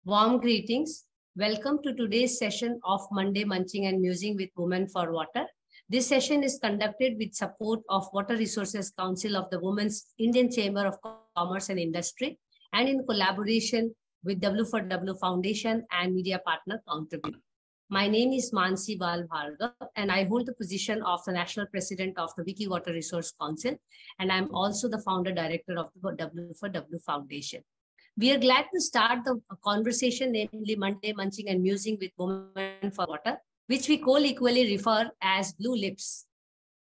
Warm greetings. Welcome to today's session of Monday Munching and Musing with Women for Water. This session is conducted with support of Water Resources Council of the Women's Indian Chamber of Commerce and Industry and in collaboration with W4W Foundation and media partner Counterview. My name is Mansi Bhargava and I hold the position of the National President of the Wiki Water Resource Council, and I'm also the founder director of the W4W Foundation. We are glad to start the conversation, namely Monday Munching and Musing with Women for Water, which we co-equally refer as Blue Lips.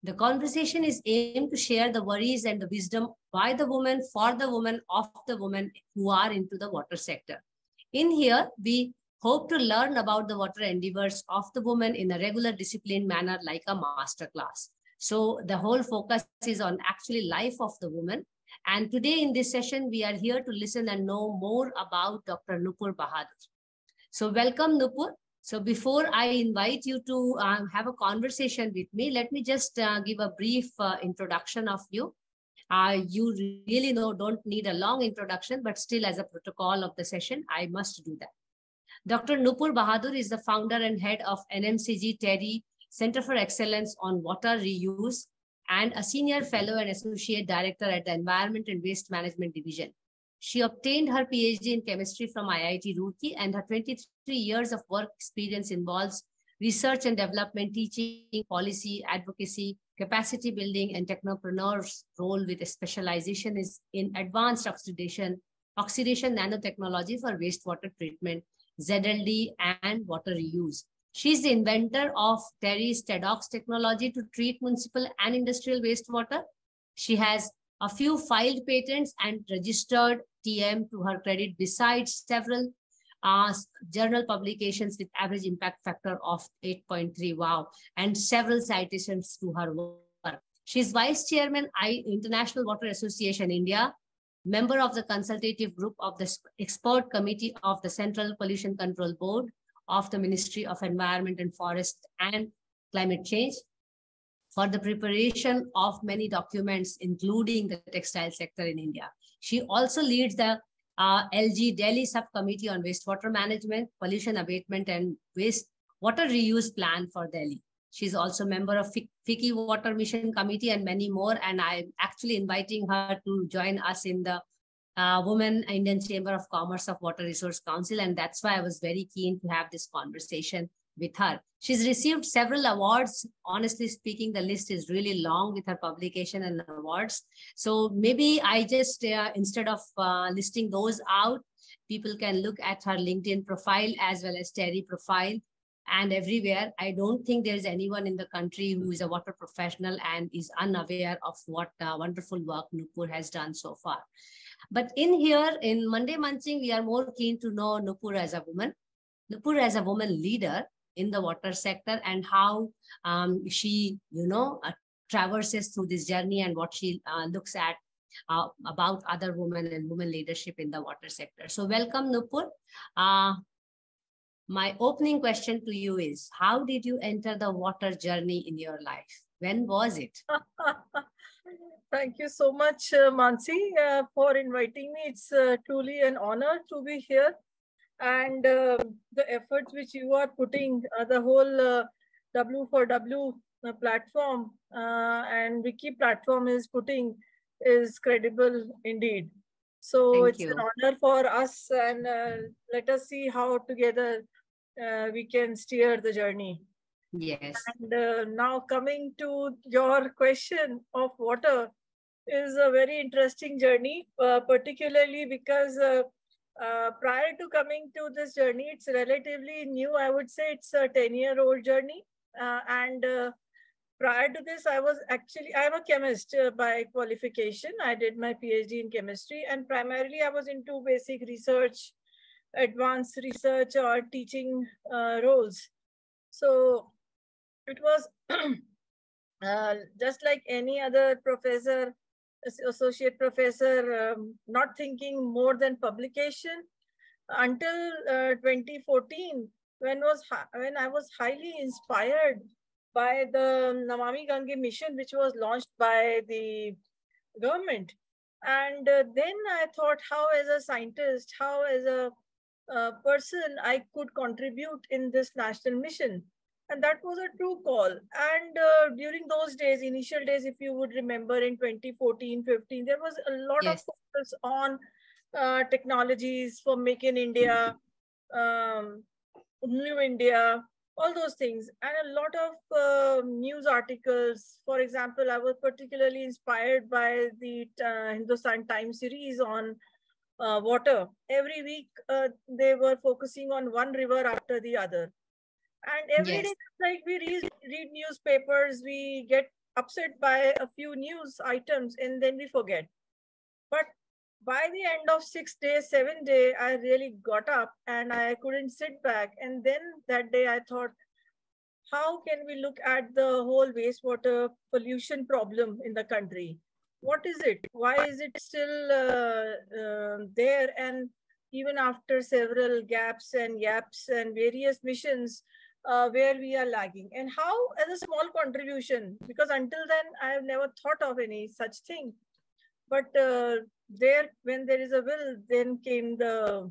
The conversation is aimed to share the worries and the wisdom by the woman, for the woman, of the women who are into the water sector. In here, we hope to learn about the water endeavors of the woman in a regular disciplined manner like a master class. So the whole focus is on actually life of the woman. And today in this session, we are here to listen and know more about Dr. Nupur Bahadur. So welcome, Nupur. So before I invite you to have a conversation with me, let me just give a brief introduction of you. You really don't need a long introduction, but still as a protocol of the session, I must do that. Dr. Nupur Bahadur is the founder and head of NMCG TERI Center for Excellence on Water Reuse, and a senior fellow and associate director at the Environment and Waste Management Division. She obtained her PhD in chemistry from IIT Roorkee, and her 23 years of work experience involves research and development, teaching, policy, advocacy, capacity building, and technopreneur's role with a specialization is in advanced oxidation nanotechnology for wastewater treatment, ZLD, and water reuse. She's the inventor of TERI's TEDx technology to treat municipal and industrial wastewater. She has a few filed patents and registered TM to her credit, besides several journal publications with average impact factor of 8.3, wow, and several citations to her work. She's Vice Chairman, International Water Association India, member of the consultative group of the expert committee of the Central Pollution Control Board of the Ministry of Environment and Forest and Climate Change for the preparation of many documents, including the textile sector in India. She also leads the LG Delhi Subcommittee on Wastewater Management, Pollution Abatement and Wastewater Reuse Plan for Delhi. She's also a member of FICCI Water Mission Committee and many more. And I'm actually inviting her to join us in the Women Indian Chamber of Commerce of Water Resource Council. And that's why I was very keen to have this conversation with her. She's received several awards. Honestly speaking, the list is really long with her publication and awards. So maybe I just, instead of listing those out, people can look at her LinkedIn profile as well as TERI profile. And everywhere, I don't think there's anyone in the country who is a water professional and is unaware of what wonderful work Nupur has done so far. But in here, in Monday Munching, we are more keen to know Nupur as a woman. Nupur as a woman leader in the water sector, and how she, traverses through this journey and what she looks at about other women and women leadership in the water sector. So welcome, Nupur. My opening question to you is, how did you enter the water journey in your life? When was it? Thank you so much, Mansi, for inviting me. It's truly an honor to be here. And the efforts which you are putting, the whole W4W platform and Wiki platform is putting is credible indeed. So it's an honor for us, and let us see how together we can steer the journey. Yes. And now coming to your question of water is a very interesting journey, particularly because prior to coming to this journey, it's relatively new. I would say it's a 10-year-old journey. And prior to this, I'm a chemist by qualification. I did my PhD in chemistry, and primarily I was into basic research, advanced research, or teaching roles. So it was just like any other professor, associate professor, not thinking more than publication until 2014, when I was highly inspired by the Namami Gange mission, which was launched by the government. And then I thought, how as a scientist, how as a person I could contribute in this national mission. And that was a true call. And during those days, initial days, if you would remember in 2014, 15, there was a lot of Yes. focus on technologies for Make in India, um, New India, all those things, and a lot of news articles. For example, I was particularly inspired by the Hindustan Times series on water. Every week, they were focusing on one river after the other. And every day, Yes. like we read newspapers, we get upset by a few news items and then we forget. But by the end of 6 days, 7 day, I really got up and I couldn't sit back. And then that day I thought, how can we look at the whole wastewater pollution problem in the country? What is it? Why is it still there? And even after several gaps and yaps and various missions, where we are lagging, and how as a small contribution, because until then I have never thought of any such thing. But when there is a will, then came the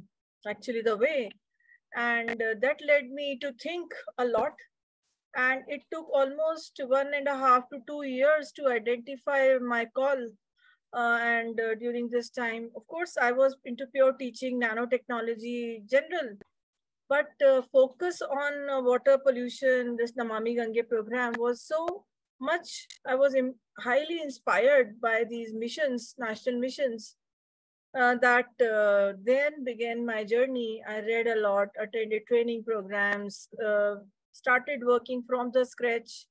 way, and that led me to think a lot. And it took almost 1.5 to 2 years to identify my call. And during this time, of course, I was into pure teaching, nanotechnology, general, but focus on water pollution, this Namami Gange program was so much. I was highly inspired by these missions, national missions, that then began my journey. I read a lot, attended training programs, started working from the scratch.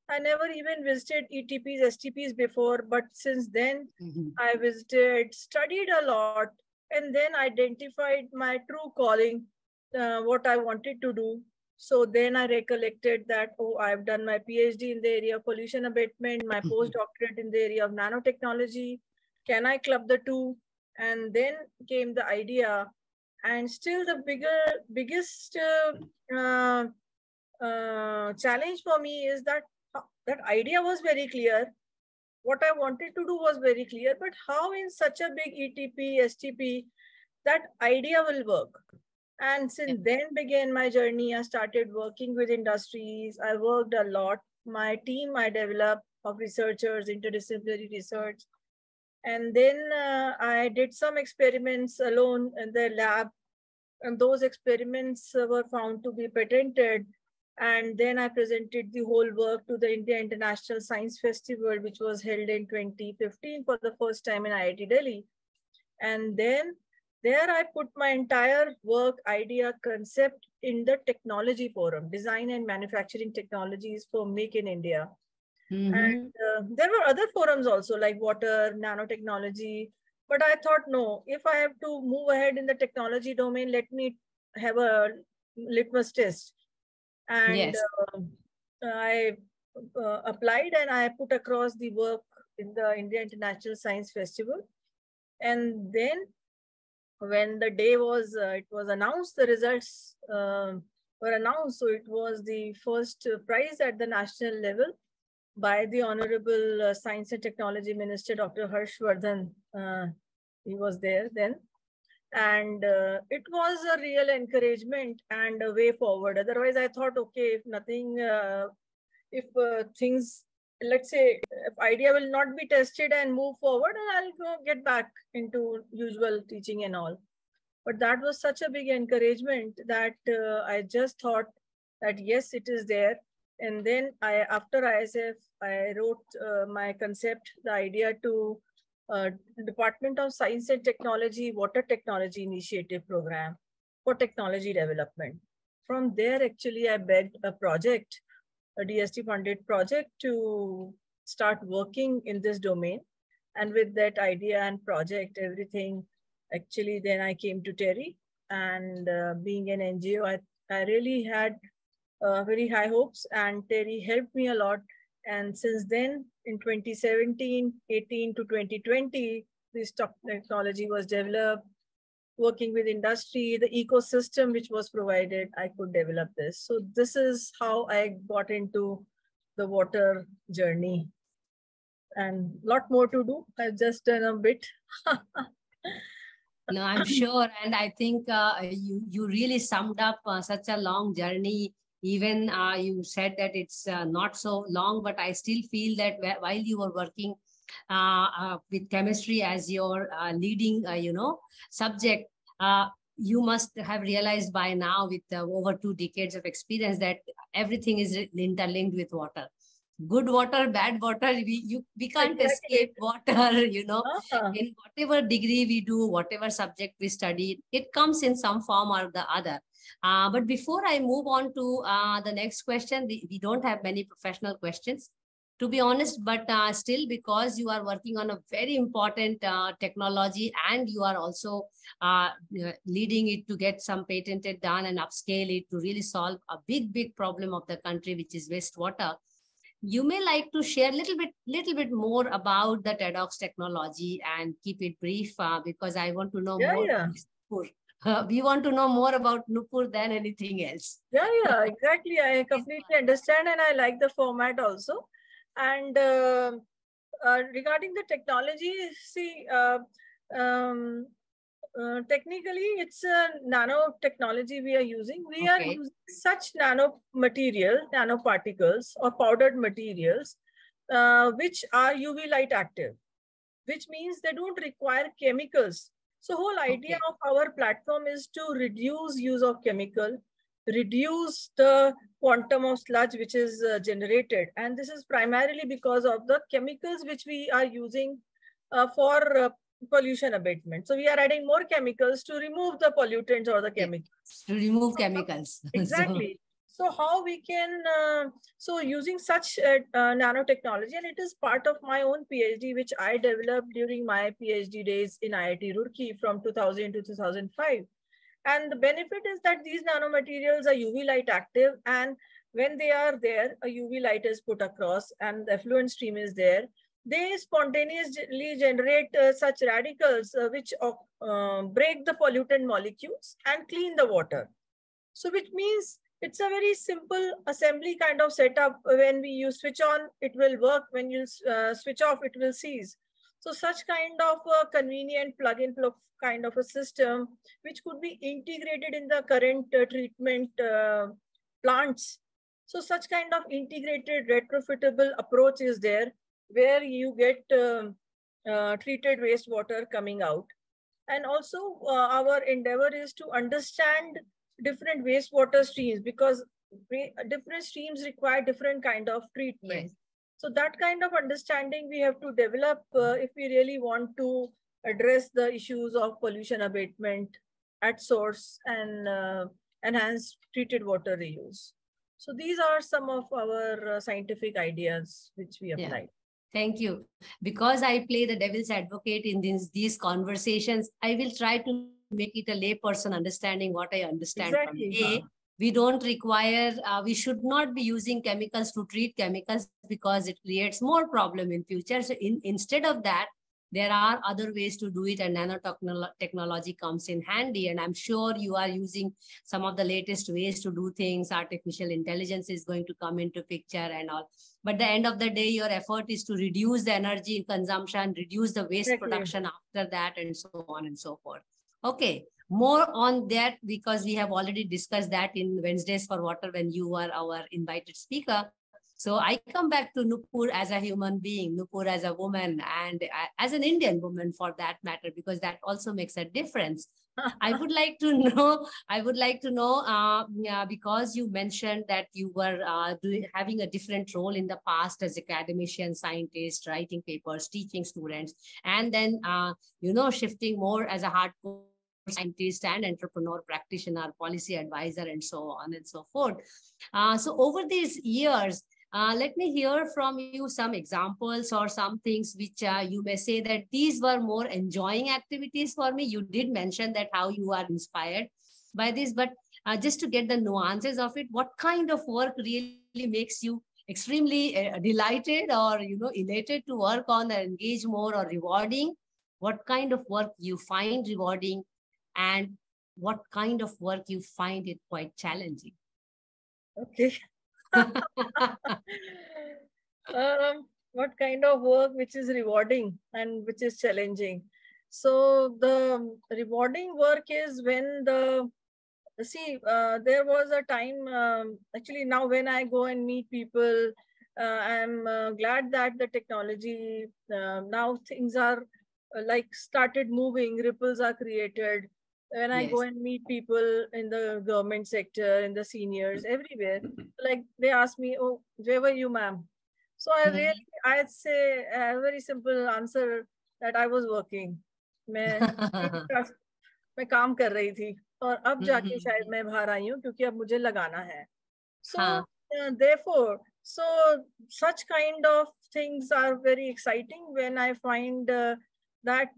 I never even visited ETPs, STPs before, but since then I visited, studied a lot, and then identified my true calling, what I wanted to do. So then I recollected that, oh, I've done my PhD in the area of pollution abatement, my postdoctorate in the area of nanotechnology. Can I club the two? And then came the idea. And still the biggest challenge for me is that that idea was very clear. What I wanted to do was very clear, but how in such a big ETP, STP, that idea will work? And since then began my journey. I started working with industries. I worked a lot. My team I developed of researchers, interdisciplinary research. And then I did some experiments alone in the lab. And those experiments were found to be patented. And then I presented the whole work to the India International Science Festival, which was held in 2015 for the first time in IIT Delhi. And then there I put my entire work, idea, concept in the technology forum, design and manufacturing technologies for Make in India. And there were other forums also like water, nanotechnology. But I thought, no, if I have to move ahead in the technology domain, let me have a litmus test. And I applied and I put across the work in the India International Science Festival. And then when the day was, it was announced, the results were announced. So it was the first prize at the national level by the Honorable Science and Technology Minister, Dr. Harshvardhan. He was there then. And it was a real encouragement and a way forward. Otherwise, I thought, okay, if nothing, if things, let's say, if idea will not be tested and move forward, and I'll go get back into usual teaching and all. But that was such a big encouragement that I just thought that, yes, it is there. And then after ISF, I wrote my concept, the idea to Department of Science and Technology Water Technology Initiative Program for technology development. From there, actually, I begged a project, a DST funded project, to start working in this domain. And with that idea and project, everything, actually, then I came to TERI. And being an NGO, I really had very high hopes, and TERI helped me a lot. And since then, in 2017, 18 to 2020, this technology was developed, working with industry, the ecosystem which was provided, I could develop this. So this is how I got into the water journey. And a lot more to do. I've just done a bit. No, I'm sure. And I think you really summed up such a long journey. Even you said that it's not so long, but I still feel that while you were working with chemistry as your leading, subject, you must have realized by now with over 2 decades of experience that everything is interlinked with water. Good water, bad water, we can't Exactly. escape water, Ah, in whatever degree we do, whatever subject we study, it comes in some form or the other. But before I move on to the next question, we don't have many professional questions, to be honest, but still, because you are working on a very important technology and you are also leading it to get some patented done and upscale it to really solve a big problem of the country, which is wastewater. You may like to share a little bit more about the TEDx technology and keep it brief because I want to know yeah, more yeah. from Nupur. We want to know more about Nupur than anything else. Yeah, exactly. I Please completely go understand, and I like the format also. And regarding the technology, see, um, technically, it's a nanotechnology we are using. We ahead. are Okay. using such nanoparticles, or powdered materials, which are UV light active, which means they don't require chemicals. So whole idea Okay. of our platform is to reduce use of chemical, reduce the quantum of sludge which is generated. And this is primarily because of the chemicals which we are using for pollution abatement. So we are adding more chemicals to remove the pollutants or the Yes. chemicals. To remove So chemicals. So, exactly. So how we can, so using such nanotechnology, and it is part of my own PhD, which I developed during my PhD days in IIT Roorkee from 2000 to 2005. And the benefit is that these nanomaterials are UV light active, and when they are there, a UV light is put across and the effluent stream is there. They spontaneously generate such radicals which break the pollutant molecules and clean the water. So which means it's a very simple assembly kind of setup. When you switch on, it will work. When you switch off, it will cease. So such kind of a convenient plug-and-plug kind of a system, which could be integrated in the current treatment plants. So such kind of integrated retrofittable approach is there, where you get treated wastewater coming out. And also our endeavor is to understand different wastewater streams, because different streams require different kind of treatment. yes. So that kind of understanding we have to develop if we really want to address the issues of pollution abatement at source and enhance treated water reuse. So these are some of our scientific ideas which we Yeah. apply. Thank you. Because I play the devil's advocate in these conversations, I will try to make it a layperson understanding what I understand from Exactly. Huh? we don't require, we should not be using chemicals to treat chemicals because it creates more problem in future. So instead of that, there are other ways to do it, and nanotechnology comes in handy. And I'm sure you are using some of the latest ways to do things. Artificial intelligence is going to come into picture and all. But at the end of the day, your effort is to reduce the energy consumption, reduce the waste Exactly. production after that, and so on and so forth. Okay, more on that because we have already discussed that in Wednesdays for Water when you were our invited speaker. So I come back to Nupur as a human being, Nupur as a woman, and as an Indian woman for that matter, because that also makes a difference. I would like to know, yeah, because you mentioned that you were having a different role in the past as academician, scientist, writing papers, teaching students, and then, shifting more as a hardcore scientist and entrepreneur, practitioner, policy advisor, and so on and so forth. So over these years, let me hear from you some examples or some things which you may say that these were more enjoying activities for me. You did mention that how you are inspired by this, but just to get the nuances of it, what kind of work really makes you extremely delighted or elated to work on or engage more or rewarding? What kind of work you find rewarding, and what kind of work you find it quite challenging? Okay. What kind of work which is rewarding and which is challenging? So the rewarding work is when there was a time, actually now when I go and meet people, I'm glad that the technology, now things are like started moving, ripples are created. When I go Yes. and meet people in the government sector, in the seniors, everywhere, like they ask me, oh, where were you, ma'am? So I'd say a very simple answer that I was working. मैं मैं काम कर रही थी और अब जाके शायद मैं बाहर आई हूँ क्योंकि अब मुझे लगाना है. So therefore, so such kind of things are very exciting when I find that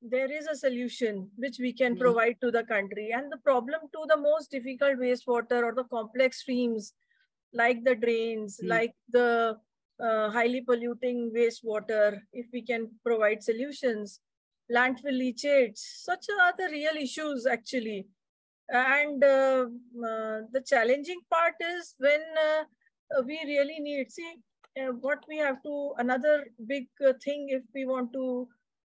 there is a solution which we can provide to the country. And the problem to the most difficult wastewater or the complex streams, like the drains, like the highly polluting wastewater, if we can provide solutions, landfill leachates, such are the real issues actually. And the challenging part is when we really need, what we have to, another big thing if we want to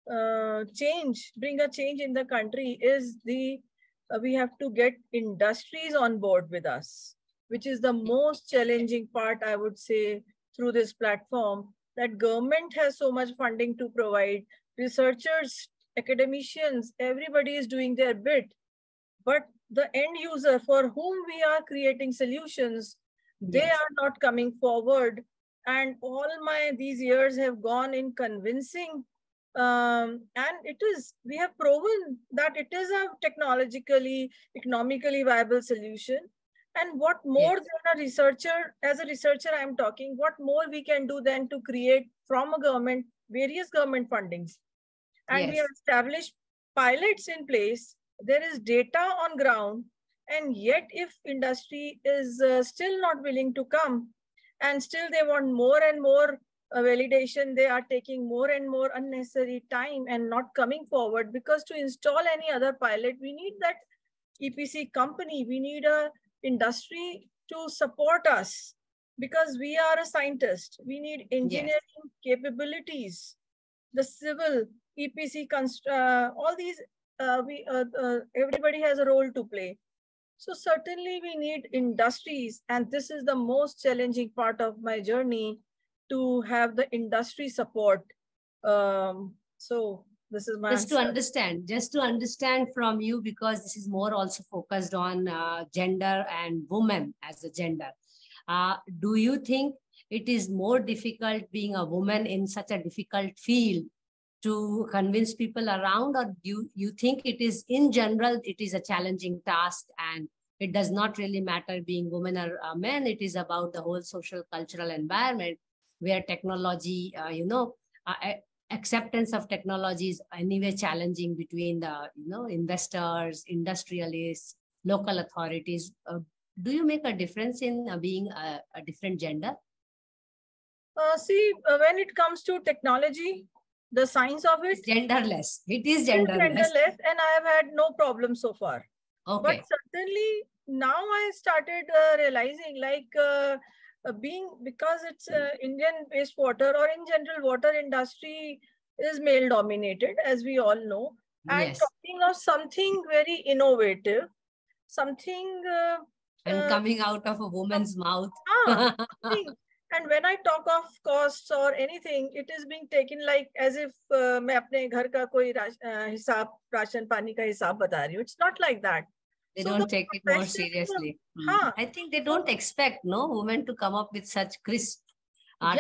bring a change in the country is we have to get industries on board with us, which is the most challenging part, I would say, through this platform, that government has so much funding to provide, researchers, academicians, everybody is doing their bit. But the end user for whom we are creating solutions, they are not coming forward. And all these years have gone in convincing. And we have proven that it is a technologically, economically viable solution. And what more than a researcher, as a researcher, I'm talking, what more we can do than to create from a government, various government fundings. And we have established pilots in place. There is data on ground. And yet if industry is still not willing to come, and still they want more and more validation, they are taking more and more unnecessary time and not coming forward, because to install any other pilot, we need that EPC company, we need a industry to support us, because we are a scientist. We need engineering capabilities, the civil, EPC, all these, everybody has a role to play. So certainly we need industries, and this is the most challenging part of my journey, to have the industry support. So this is my answer. Just to understand from you, because this is more also focused on gender and women as a gender. Do you think it is more difficult being a woman in such a difficult field to convince people around, or do you think it is in general, it is a challenging task and it does not really matter being women or men? It is about the whole social cultural environment where technology, acceptance of technology is anyway challenging between the investors, industrialists, local authorities. Do you make a difference in being a different gender? When it comes to technology, the science of it, it's genderless. It is genderless. And I have had no problem so far. Okay. But certainly now I started realizing, like because it's Indian wastewater, or in general water industry is male dominated, as we all know. And talking of something very innovative, something and coming out of a woman's mouth. And when I talk of costs or anything, it is being taken like as if मैं अपने घर का कोई हिसाब, ration पानी का हिसाब बता रही हूँ. It's not like that. They don't take it more seriously. I think they don't expect women to come up with such crisp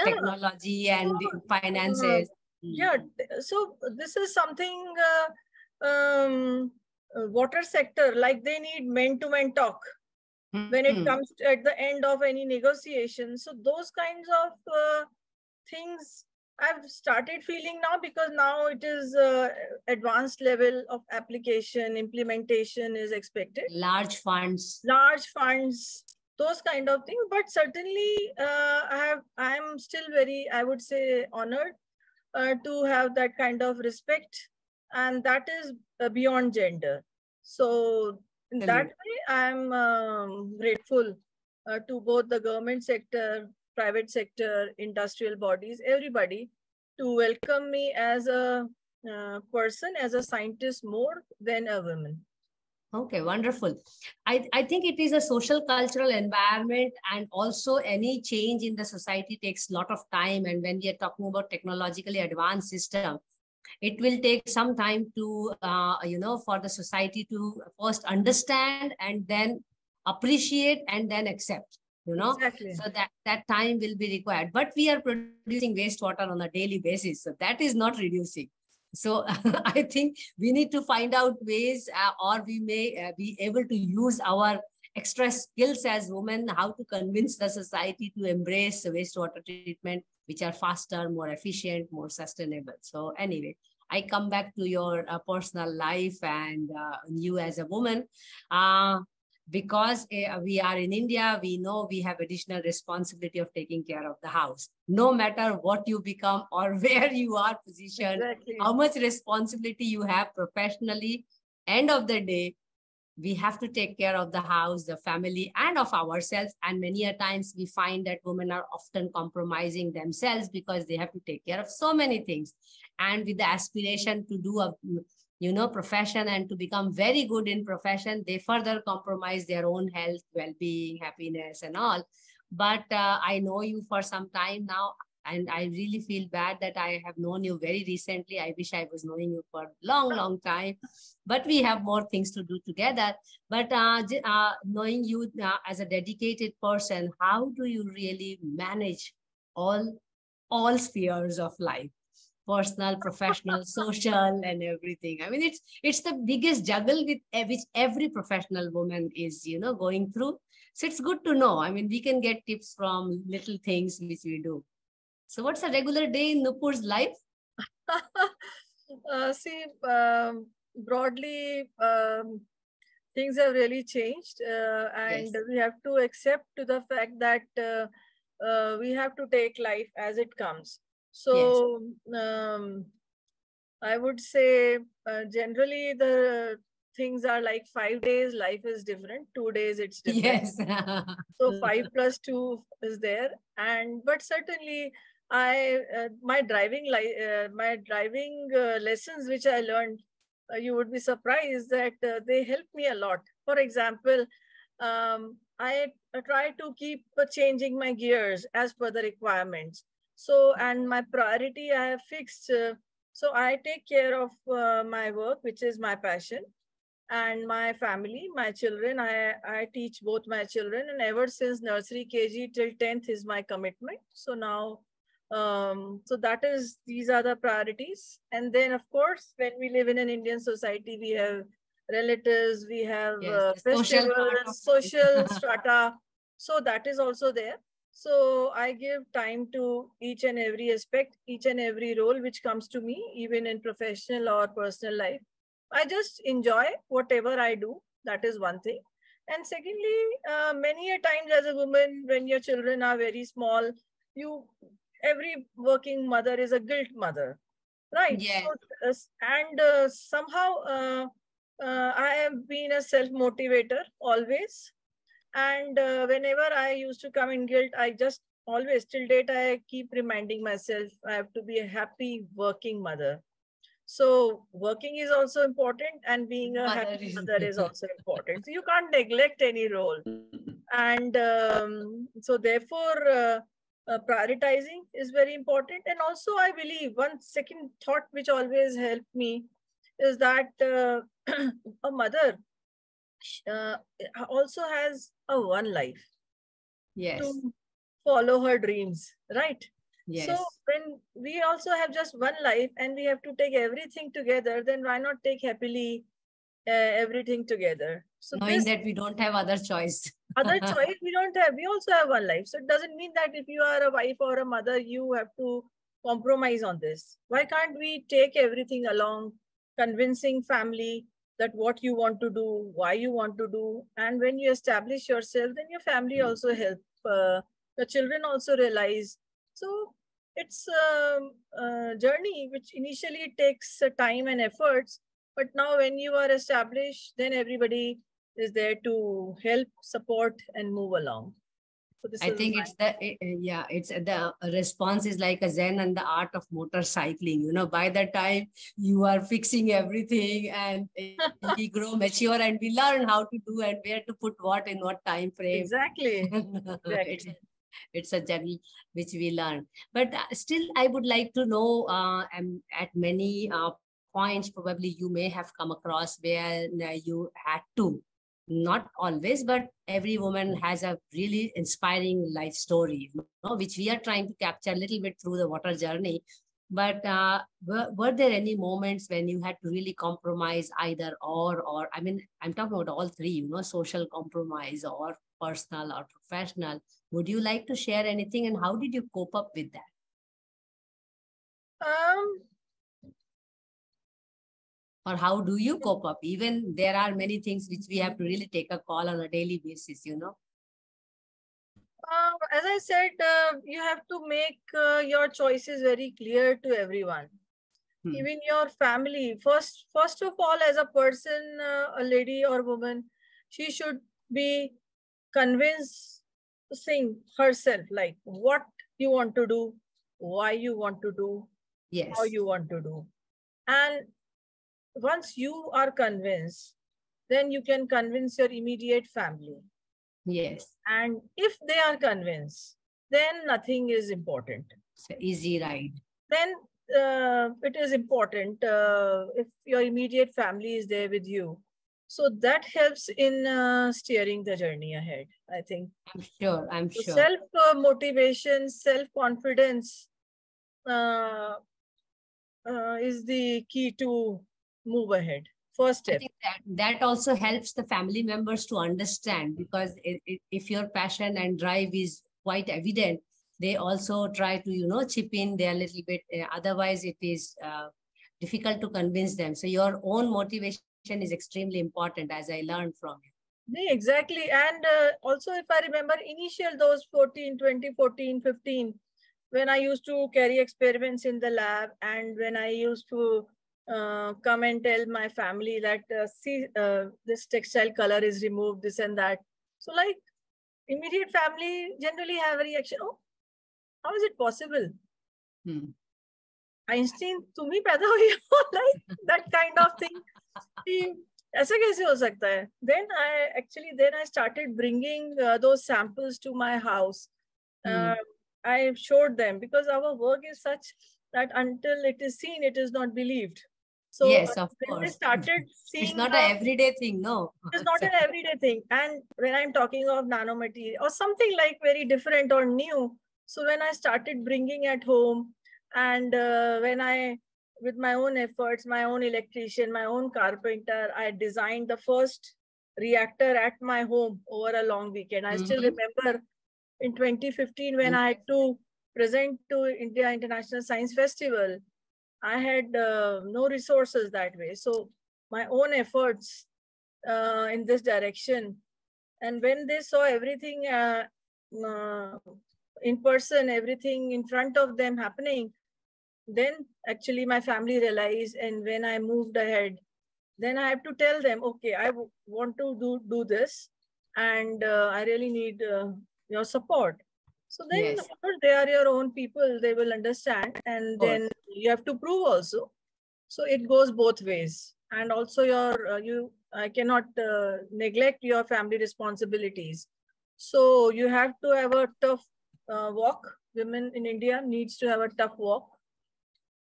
technology and finances. So this is something water sector, like they need men-to-men talk when it comes to, at the end of any negotiation. So those kinds of things I've started feeling now, because now it is advanced level of application, implementation is expected. Large funds, those kind of things. But certainly I am still very, I would say, honored to have that kind of respect, and that is beyond gender. So in that way, I'm grateful to both the government sector, private sector, industrial bodies, everybody, to welcome me as a person, as a scientist, more than a woman. Okay, wonderful. I think it is a social cultural environment, and also any change in the society takes a lot of time. And when we are talking about technologically advanced system, it will take some time to, for the society to first understand and then appreciate and then accept, Exactly. so that time will be required. But we are producing wastewater on a daily basis. So that is not reducing. So I think we need to find out ways, or we may be able to use our extra skills as women, how to convince the society to embrace wastewater treatment, which are faster, more efficient, more sustainable. So anyway, I come back to your personal life and you as a woman. Because we are in India, we know we have additional responsibility of taking care of the house. No matter what you become or where you are positioned, Exactly. how much responsibility you have professionally, end of the day, we have to take care of the house, the family, and of ourselves. And many a times we find that women are often compromising themselves because they have to take care of so many things. And with the aspiration to do a profession and to become very good in profession, they further compromise their own health, well-being, happiness, and all. But I know you for some time now, and I really feel bad that I have known you very recently. I wish I was knowing you for a long time, but we have more things to do together. But knowing you as a dedicated person, how do you really manage all spheres of life? Personal, professional, social, and everything. I mean, it's the biggest juggle with which every professional woman is, going through. So it's good to know. I mean, we can get tips from little things which we do. So what's a regular day in Nupur's life? See, broadly, things have really changed, and Yes. we have to accept to the fact that we have to take life as it comes. Yes. So I would say generally the things are like 5 days, life is different. 2 days, it's different. Yes. So 5 plus 2 is there. But certainly my driving lessons which I learned, you would be surprised that they help me a lot. For example, I try to keep changing my gears as per the requirements. So, and my priority I have fixed. So I take care of my work, which is my passion, and my family, my children. I teach both my children, and ever since nursery, KG till 10th is my commitment. So now, so these are the priorities. And then of course, when we live in an Indian society, we have relatives, we have Yes, the social part of festivals, life. social strata. So that is also there. So I give time to each and every aspect, each and every role which comes to me, even in professional or personal life. I just enjoy whatever I do. That is one thing. And secondly, many a times as a woman, when your children are very small, every working mother is a guilt mother, right? Yes. So, somehow I have been a self-motivator always. And whenever I used to come in guilt, I just always, till date, I keep reminding myself I have to be a happy working mother. So working is also important, and being a happy mother is also important. So you can't neglect any role. And so therefore, prioritizing is very important. And also I believe one second thought which always helped me is that a mother uh, also has a one life Yes. to follow her dreams, right? So Yes. when we also have just one life and we have to take everything together, then why not take happily everything together? So Knowing this that we don't have other choice. other choice we don't have. We also have one life. So it doesn't mean that if you are a wife or a mother, you have to compromise on this. Why can't we take everything along, convincing family that what you want to do, why you want to do, and when you establish yourself, then your family also help. The children also realize. So it's a journey which initially takes time and efforts, but now when you are established, then everybody is there to help, support, and move along. So this I is think my... it's it's the response is like a Zen and the art of motorcycling. You know, by the time you are fixing everything and we grow mature and we learn how to do and where to put what in what time frame. Exactly. it's, Exactly. it's a journey which we learn. But still, I would like to know at many points, probably you may have come across where you had to, not always, but every woman has a really inspiring life story, you know, which we are trying to capture a little bit through the water journey. But were there any moments when you had to really compromise either or I mean, I'm talking about all three, you know, social compromise or personal or professional. Would you like to share anything and how did you cope up with that? Um, Or how do you cope up? Even there are many things which we have to really take a call on a daily basis, you know? as I said, you have to make your choices very clear to everyone, even your family. First of all, as a person, a lady or woman, she should be convincing herself, like what you want to do, why you want to do, how Yes. you want to do. And once you are convinced, then you can convince your immediate family. Yes. And if they are convinced, then nothing is important. It's an easy ride. Then it is important if your immediate family is there with you. So that helps in steering the journey ahead, I think. I'm So sure. self-motivation, self-confidence is the key to move ahead. First I step. think that also helps the family members to understand, because if your passion and drive is quite evident, they also try to, you know, chip in there a little bit. Otherwise, it is difficult to convince them. So your own motivation is extremely important, as I learned from you. Yeah, exactly. And also, if I remember initial those 2014, 15, when I used to carry experiments in the lab, and when I used to come and tell my family that, see, this textile color is removed, this and that. So like immediate family generally have a reaction, oh, how is it possible? Einstein, तुम ही पैदा हुई हो, like that kind of thing. ऐसा कैसे हो सकता है? Then I started bringing those samples to my house. I showed them, because our work is such that until it is seen, it is not believed. So Yes, of when they course. started It's seeing not an everyday thing, no. it's not an everyday thing. And when I'm talking of nanomaterial or something like very different or new, so when I started bringing at home, and when I, with my own efforts, my own electrician, my own carpenter, I designed the first reactor at my home over a long weekend. I still remember in 2015 when I had to present to India International Science Festival, I had no resources that way. So my own efforts in this direction. And when they saw everything in person, everything in front of them happening, then actually my family realized. And when I moved ahead, then I have to tell them, okay, I want to do this, and I really need your support. So then, Yes. of course, they are your own people, they will understand, and then you have to prove also. So it goes both ways. And also I cannot neglect your family responsibilities. So you have to have a tough walk. Women in India needs to have a tough walk.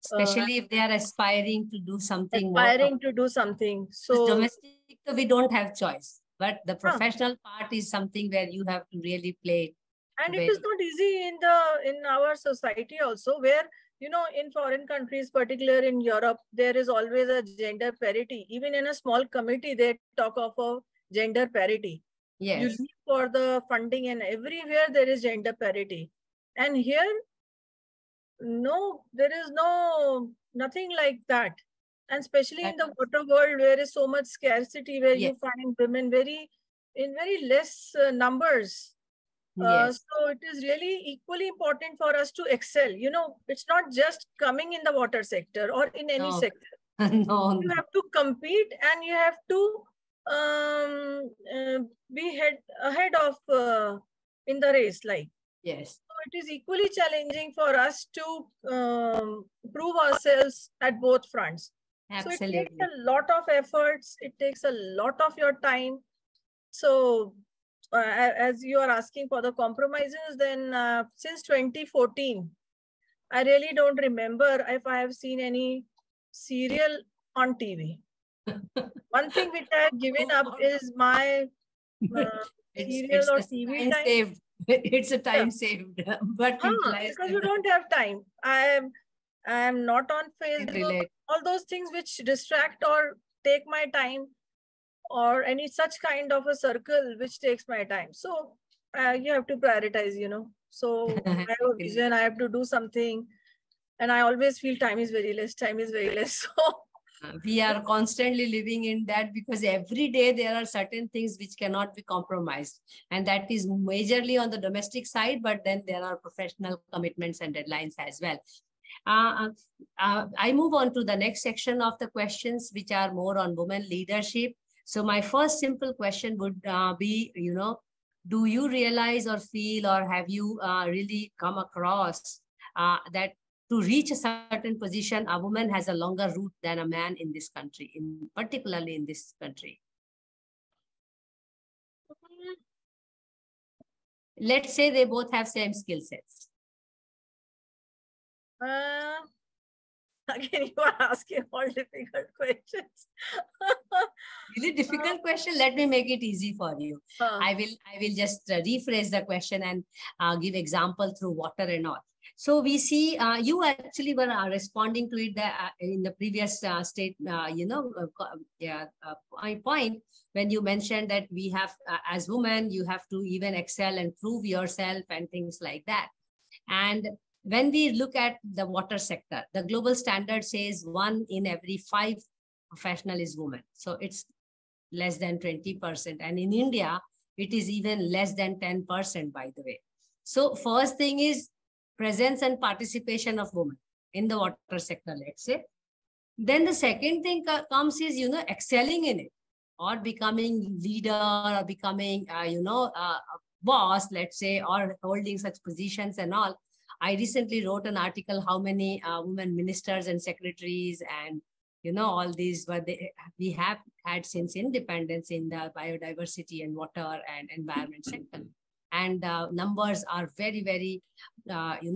Especially if they are aspiring to do something more. Aspiring to do something. So So domestic, we don't have choice. But the professional part is something where you have to really play. And it is not easy in our society also, where, you know, in foreign countries, particularly in Europe, there is always a gender parity. Even in a small committee, they talk of a gender parity. Yes. You look for the funding, and everywhere there is gender parity. And here, no, there is nothing like that. And especially in the water world, where is so much scarcity, where you find women in very less numbers. So it is really equally important for us to excel. You know, it's not just coming in the water sector or in any sector. No. You have to compete, and you have to be ahead of in the race, like. Yes. So it is equally challenging for us to prove ourselves at both fronts. Absolutely. So it takes a lot of efforts. It takes a lot of your time. So as you are asking for the compromises, then since 2014, I really don't remember if I have seen any serial on TV. One thing which I have given up is my serial or TV time. Saved. It's a time saved, but because you don't have time. I am not on Facebook. All those things which distract or take my time, or any such kind of a circle which takes my time. So you have to prioritize, you know. So I have a vision, I have to do something. And I always feel time is very less, time is very less. So we are constantly living in that, because every day there are certain things which cannot be compromised. And that is majorly on the domestic side, but then there are professional commitments and deadlines as well. I move on to the next section of the questions, which are more on women leadership. So my first simple question would be, you know, do you realize or feel, or have you really come across that to reach a certain position, a woman has a longer route than a man in this country, particularly in this country? Let's say they both have same skill sets. Again, you are asking all difficult questions. Really difficult question. Let me make it easy for you. I will just rephrase the question and give example through water and all. So we see you actually were responding to it in the previous point when you mentioned that we have, as women, you have to even excel and prove yourself and things like that. And when we look at the water sector, the global standard says 1 in every 5 professional is women. So it's less than 20%. And in India, it is even less than 10%, by the way. So first thing is presence and participation of women in the water sector, let's say. Then the second thing comes is, you know, excelling in it, or becoming leader, or becoming, a boss, let's say, or holding such positions and all. I recently wrote an article, how many women ministers and secretaries and, you know, all these, but we have had since independence in the biodiversity and water and environment sector. And numbers are very, very,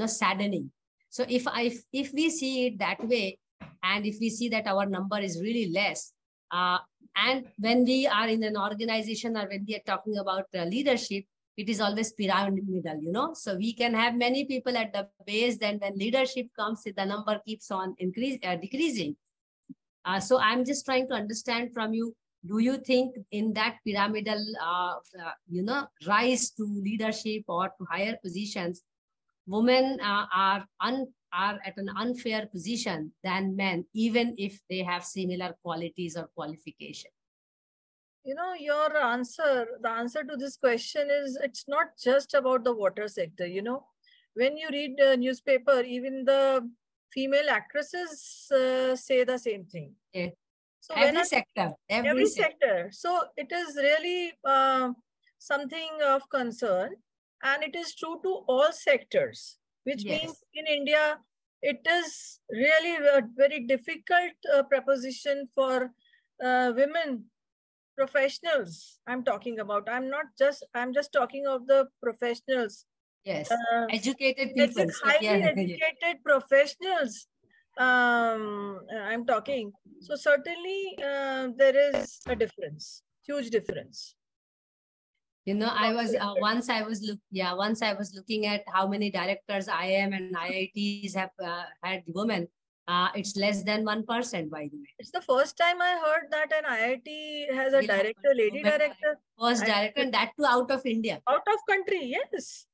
saddening. So if we see it that way, and if we see that our number is really less, and when we are in an organization, or when we are talking about leadership, it is always pyramidal, you know. So we can have many people at the base, then when leadership comes, the number keeps on decreasing. So I'm just trying to understand from you, do you think in that pyramidal, rise to leadership or to higher positions, women are at an unfair position than men, even if they have similar qualities or qualification? You know, the answer to this question is, it's not just about the water sector. You know, when you read the newspaper, even the female actresses say the same thing. Yeah. So every sector. So it is really something of concern, and it is true to all sectors, which means in India, it is really a very difficult proposition for women professionals. I'm talking about. I'm just talking of the professionals. Yes, educated people. Highly educated professionals. I'm talking. So certainly there is a difference, huge difference. You know, once I was looking at how many directors IIM and IITs have had women. It's less than 1%, by the way. It's the first time I heard that an IIT has a lady director. First director, and that too out of India. Out of country, yes.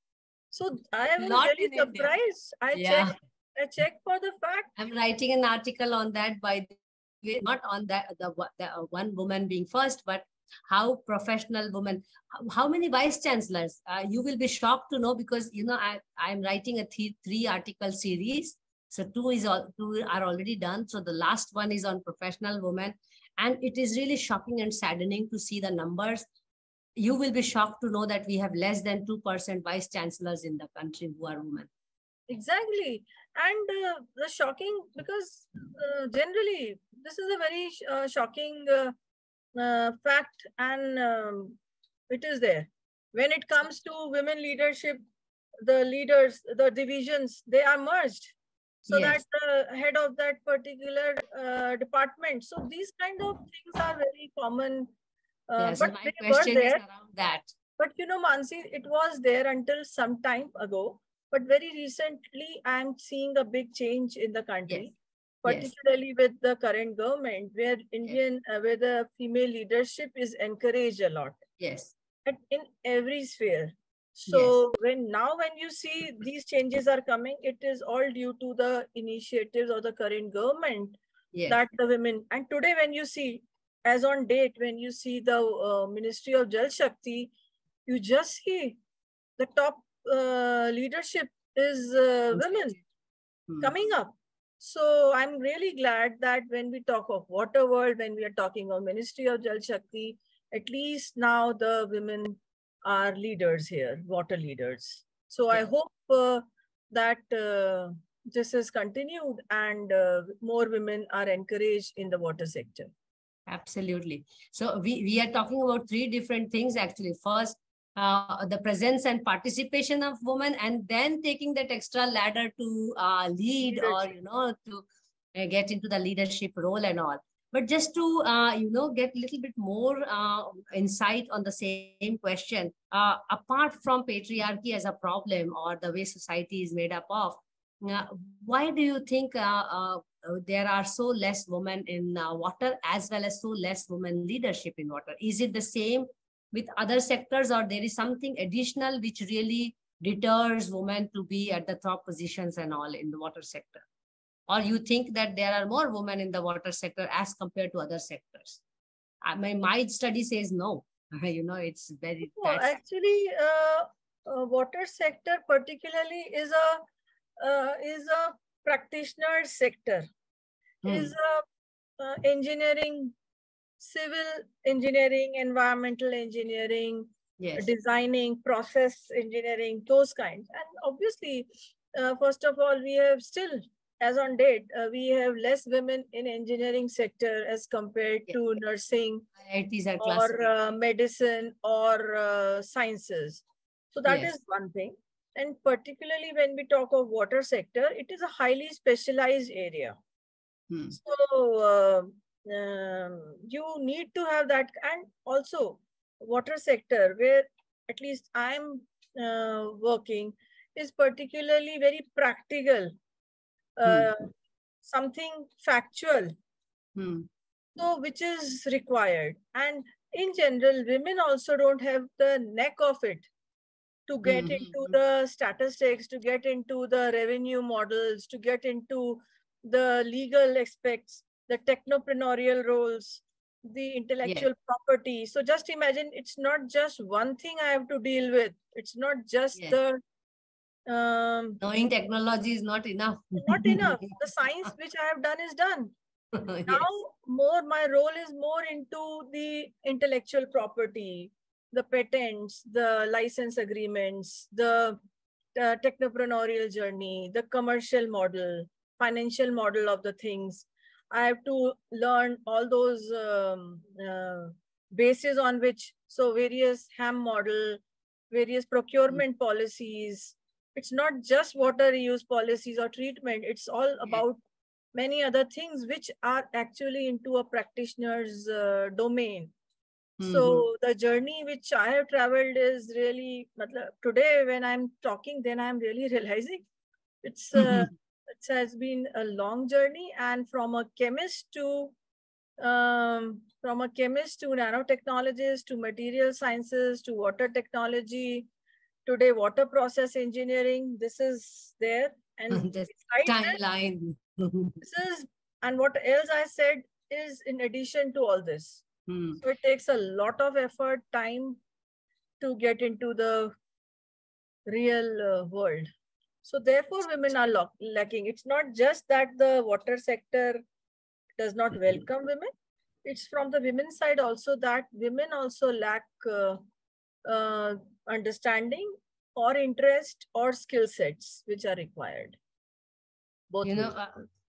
So I was really surprised. I checked for the fact. I'm writing an article on that, by the way, not on that the one woman being first, but how professional women, how many vice chancellors. You will be shocked to know, because you know I'm writing a three article series. So two are already done. So the last one is on professional women. And it is really shocking and saddening to see the numbers. you will be shocked to know that we have less than 2% vice chancellors in the country who are women. Exactly. And the shocking, because generally this is a very shocking fact, and it is there. When it comes to women leadership, the leaders, the divisions, they are merged. So Yes. that the head of that particular department. So these kind of things are very common. Yeah, so But my they were question is there. around that. But you know, Mansi, it was there until some time ago. But very recently, I'm seeing a big change in the country, Yes. particularly with the current government, where Yes. where the female leadership is encouraged a lot Yes. in every sphere. Yes. So when you see these changes are coming, it is all due to the initiatives of the current government, Yes. that the women. And today, when you see, as on date, when you see the Ministry of Jal Shakti, you just see the top leadership is women coming up. So I'm really glad that when we talk of water world, when we are talking of Ministry of Jal Shakti, at least now the women are leaders here, water leaders. So I Yes. hope that this is continued, and more women are encouraged in the water sector. Absolutely. So we are talking about three different things actually. First, the presence and participation of women, and then taking that extra ladder to lead, or to get into the leadership role and all. But just to get a little bit more insight on the same question, apart from patriarchy as a problem or the way society is made up of, uh, why do you think there are so less women in water, as well as so less women leadership in water? Is it the same with other sectors, or there is something additional which really deters women to be at the top positions and all in the water sector? Or you think that there are more women in the water sector as compared to other sectors? My study says no. It's very No, that. actually, water sector particularly is a practitioner sector, is a engineering, civil engineering, environmental engineering, Yes. designing, process engineering, those kinds. And obviously, first of all, we have still, as on date, we have less women in engineering sector as compared Yes. to nursing IITs are or classified. medicine or sciences. So that Yes. is one thing. And particularly when we talk of water sector, it is a highly specialized area. So you need to have that. And also water sector, where at least I'm working, is particularly very practical, something factual, so which is required. And in general, women also don't have the neck of it to get into the statistics, to get into the revenue models, to get into the legal aspects, the technopreneurial roles, the intellectual property. So just imagine, it's not just one thing I have to deal with. It's not just the knowing technology is not enough. not enough. The science which I have done is done. Yes. Now my role is more into the intellectual property, the patents, the license agreements, the technopreneurial journey, the commercial model, financial model of the things. I have to learn all those bases on which, so various ham model, various procurement policies. It's not just water reuse policies or treatment. It's all about many other things which are actually into a practitioner's domain. So the journey which I have traveled is really, today when I'm talking, then I'm really realizing it's it has been a long journey. And from a chemist to nanotechnologist to material sciences to water technology, today water process engineering, this is there. And the besides this, timeline. this is, and what else I said is in addition to all this. So it takes a lot of effort, time to get into the real world. So therefore, women are lacking. It's not just that the water sector does not welcome women. It's from the women's side also that women also lack understanding or interest or skill sets which are required. Both ways.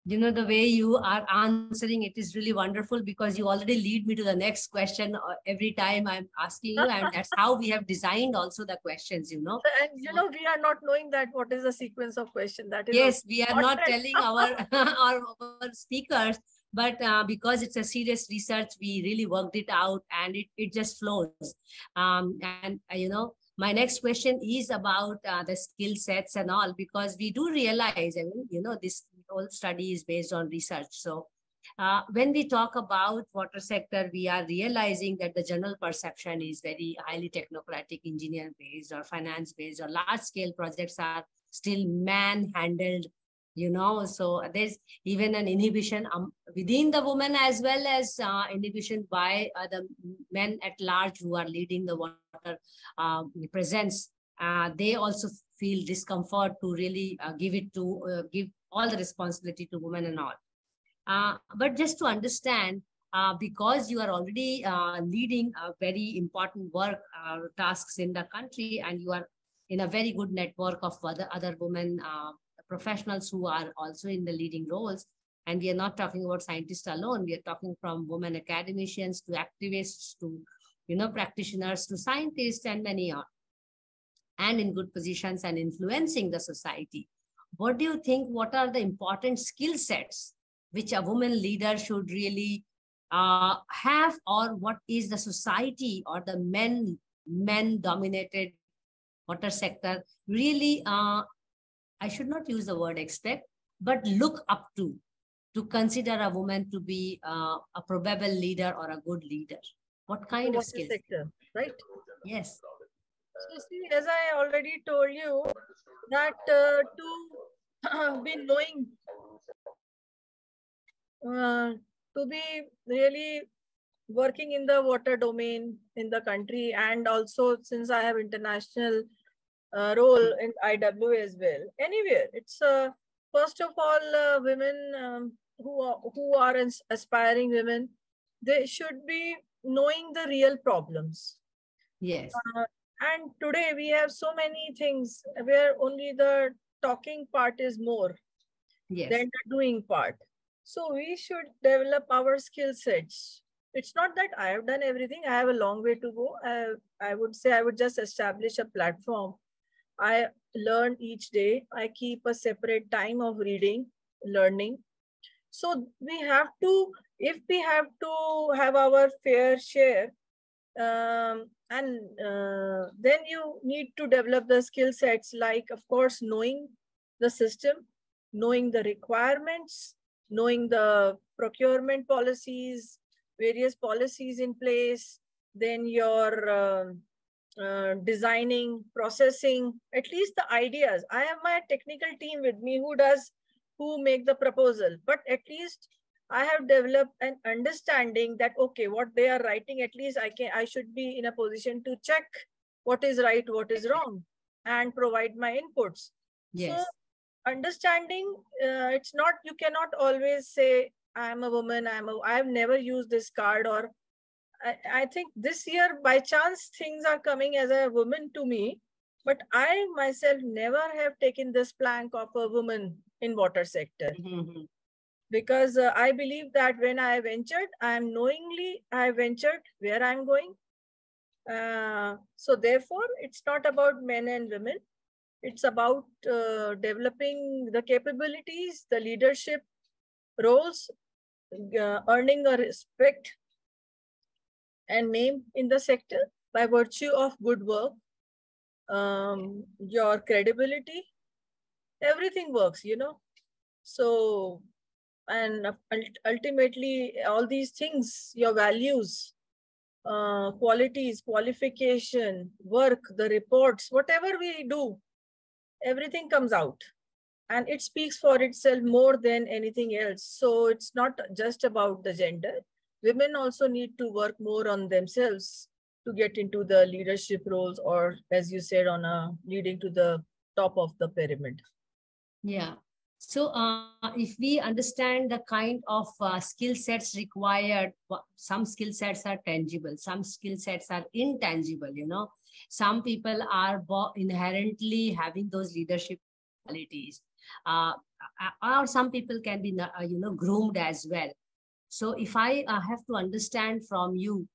The way you are answering it is really wonderful, because you already lead me to the next question every time I'm asking you, and that's how we have designed also the questions. And we are not knowing that what is the sequence of question. That is yes, we are not telling our our speakers, but because it's a serious research, we really worked it out, and it just flows. And my next question is about the skill sets and all, because we do realize, this whole study is based on research. So when we talk about water sector, we are realizing that the general perception is very highly technocratic, engineer based or finance based, or large scale projects are still man handled, so there's even an inhibition within the woman, as well as inhibition by the men at large who are leading the water presence. They also feel discomfort to really give all the responsibility to women and all. But just to understand, because you are already leading a very important work tasks in the country, and you are in a very good network of other women professionals who are also in the leading roles. And we are not talking about scientists alone. We are talking from women academicians to activists to, practitioners to scientists and many are, and in good positions and influencing the society. What do you think? What are the important skill sets which a woman leader should really have, or what is the society or the men dominated water sector really I should not use the word expect, but look up to consider a woman to be a probable leader or a good leader? What kind of skills? Sector, right? Yes. So see, as I already told you, that to be knowing, to be really working in the water domain in the country, and also since I have international role in IW as well. Anywhere, it's first of all women who are aspiring women, they should be knowing the real problems. Yes. And today we have so many things where only the talking part is more than the doing part. So we should develop our skill sets. It's not that I have done everything. I have a long way to go. I would say I would just establish a platform. I learn each day. I keep a separate time of reading, learning. So we have to, if we have to have our fair share, and then you need to develop the skill sets, like, of course, knowing the system, knowing the requirements, knowing the procurement policies, various policies in place, then your designing, processing, at least the ideas. I have my technical team with me who make the proposal, but at least I have developed an understanding that, okay, what they are writing, at least I should be in a position to check what is right, what is wrong, and provide my inputs. Yes. So understanding, it's not, you cannot always say, I'm a woman, I have never used this card, or I think this year, by chance, things are coming as a woman to me, but I myself never have taken this plank of a woman in water sector. Mm-hmm. Because I believe that when I ventured, I ventured where I'm going. So therefore, it's not about men and women. It's about developing the capabilities, the leadership roles, earning a respect and name in the sector by virtue of good work, your credibility, everything works, So, and ultimately, all these things, your values, qualities, qualification, work, the reports, whatever we do, everything comes out. And it speaks for itself more than anything else. So it's not just about the gender. Women also need to work more on themselves to get into the leadership roles, or, as you said, leading to the top of the pyramid. Yeah. So if we understand the kind of skill sets required, some skill sets are tangible, some skill sets are intangible, Some people are inherently having those leadership qualities, or some people can be, groomed as well. So if I have to understand from you,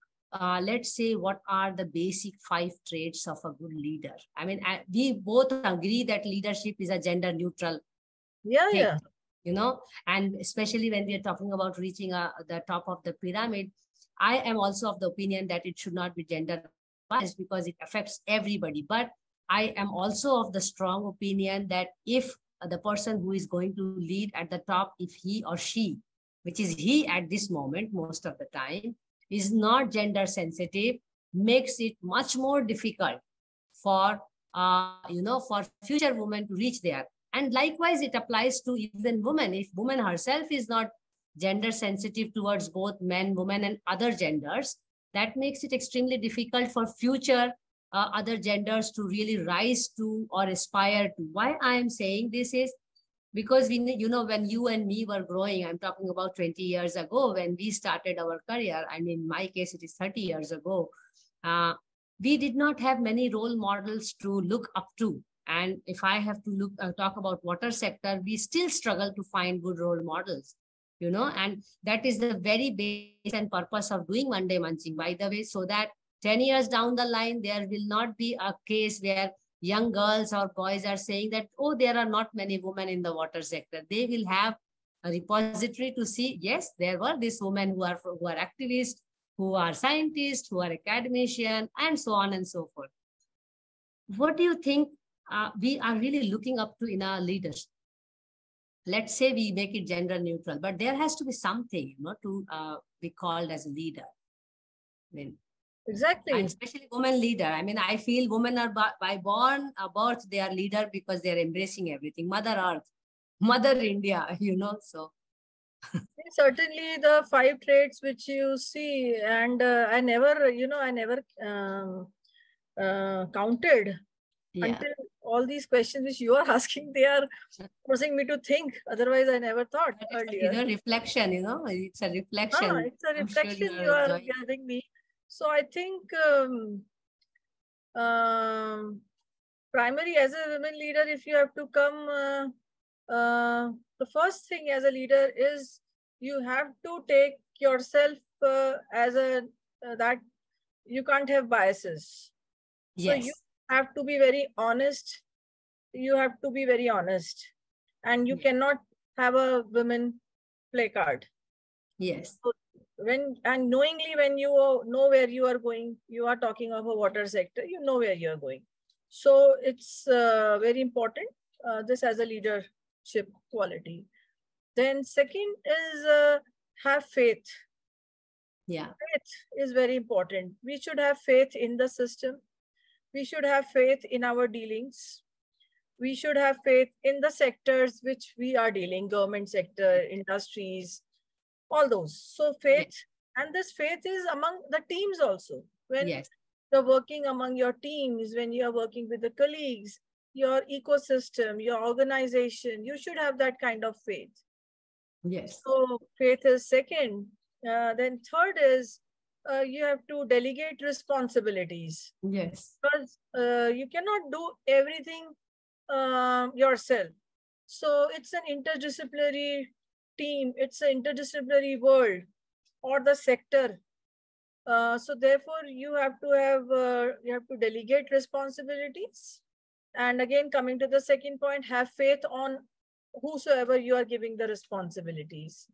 let's say, what are the basic 5 traits of a good leader? I mean, we both agree that leadership is a gender neutral Yeah, thing, yeah. And especially when we are talking about reaching the top of the pyramid, I am also of the opinion that it should not be gender biased because it affects everybody. But I am also of the strong opinion that if the person who is going to lead at the top, if he or she, which is he at this moment, most of the time, is not gender sensitive, makes it much more difficult for, for future women to reach there. And likewise, it applies to even women. If woman herself is not gender sensitive towards both men, women, and other genders, that makes it extremely difficult for future other genders to really rise to or aspire to. Why I am saying this is because when you and me were growing, I'm talking about 20 years ago when we started our career. I mean, in my case, it is 30 years ago. We did not have many role models to look up to. And if I have to talk about water sector, we still struggle to find good role models, and that is the very base and purpose of doing Monday Munching, by the way, so that 10 years down the line, there will not be a case where young girls or boys are saying that, oh, there are not many women in the water sector. They will have a repository to see, yes, there were these women who are activists, who are scientists, who are academicians, and so on and so forth. What do you think we are really looking up to in our leaders? Let's say we make it gender neutral, but there has to be something, to be called as a leader. I mean, exactly. And especially women leader. I mean, I feel women are by birth, they are leader because they're embracing everything. Mother Earth, Mother India, so. Certainly the 5 traits which you see, and I never counted until all these questions which you are asking, they are forcing me to think. Otherwise, I never thought earlier. Reflection, it's a reflection. It's a reflection you are giving me. So I think primary as a women leader, if you have to come, the first thing as a leader is you have to take yourself as that you can't have biases. Yes. So you have to be very honest. You have to be very honest, and you cannot have a women play card. Yes. So knowingly, when you know where you are going, you are talking of a water sector, you know where you are going. So it's very important, this as a leadership quality. Then second is have faith. Yeah. Faith is very important. We should have faith in the system. We should have faith in our dealings. We should have faith in the sectors which we are dealing, government sector, industries, all those. So faith, and this faith is among the teams also. When you're working among your teams, when you are working with the colleagues, your ecosystem, your organization, you should have that kind of faith. Yes. So faith is second. Then third is you have to delegate responsibilities. Yes. Because you cannot do everything yourself. So it's an interdisciplinary team. It's an interdisciplinary world or the sector. So therefore, you have to delegate responsibilities. And again, coming to the second point, have faith on whosoever you are giving the responsibilities.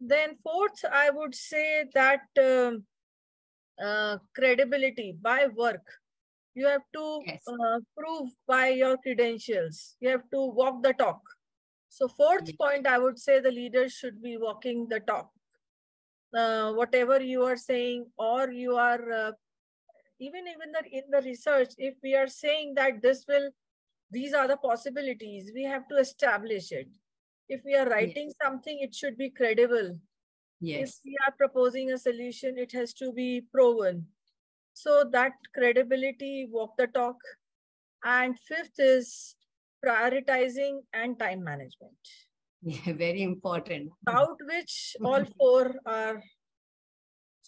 Then fourth, I would say that credibility by work. You have to prove by your credentials. You have to walk the talk. So fourth point, I would say the leaders should be walking the talk. Whatever you are saying, or you are even in the research, if we are saying that these are the possibilities, we have to establish it. If we are writing something, it should be credible. If we are proposing a solution, it has to be proven. So that credibility, walk the talk. And fifth is prioritizing and time management. Yeah, very important. Without which all four are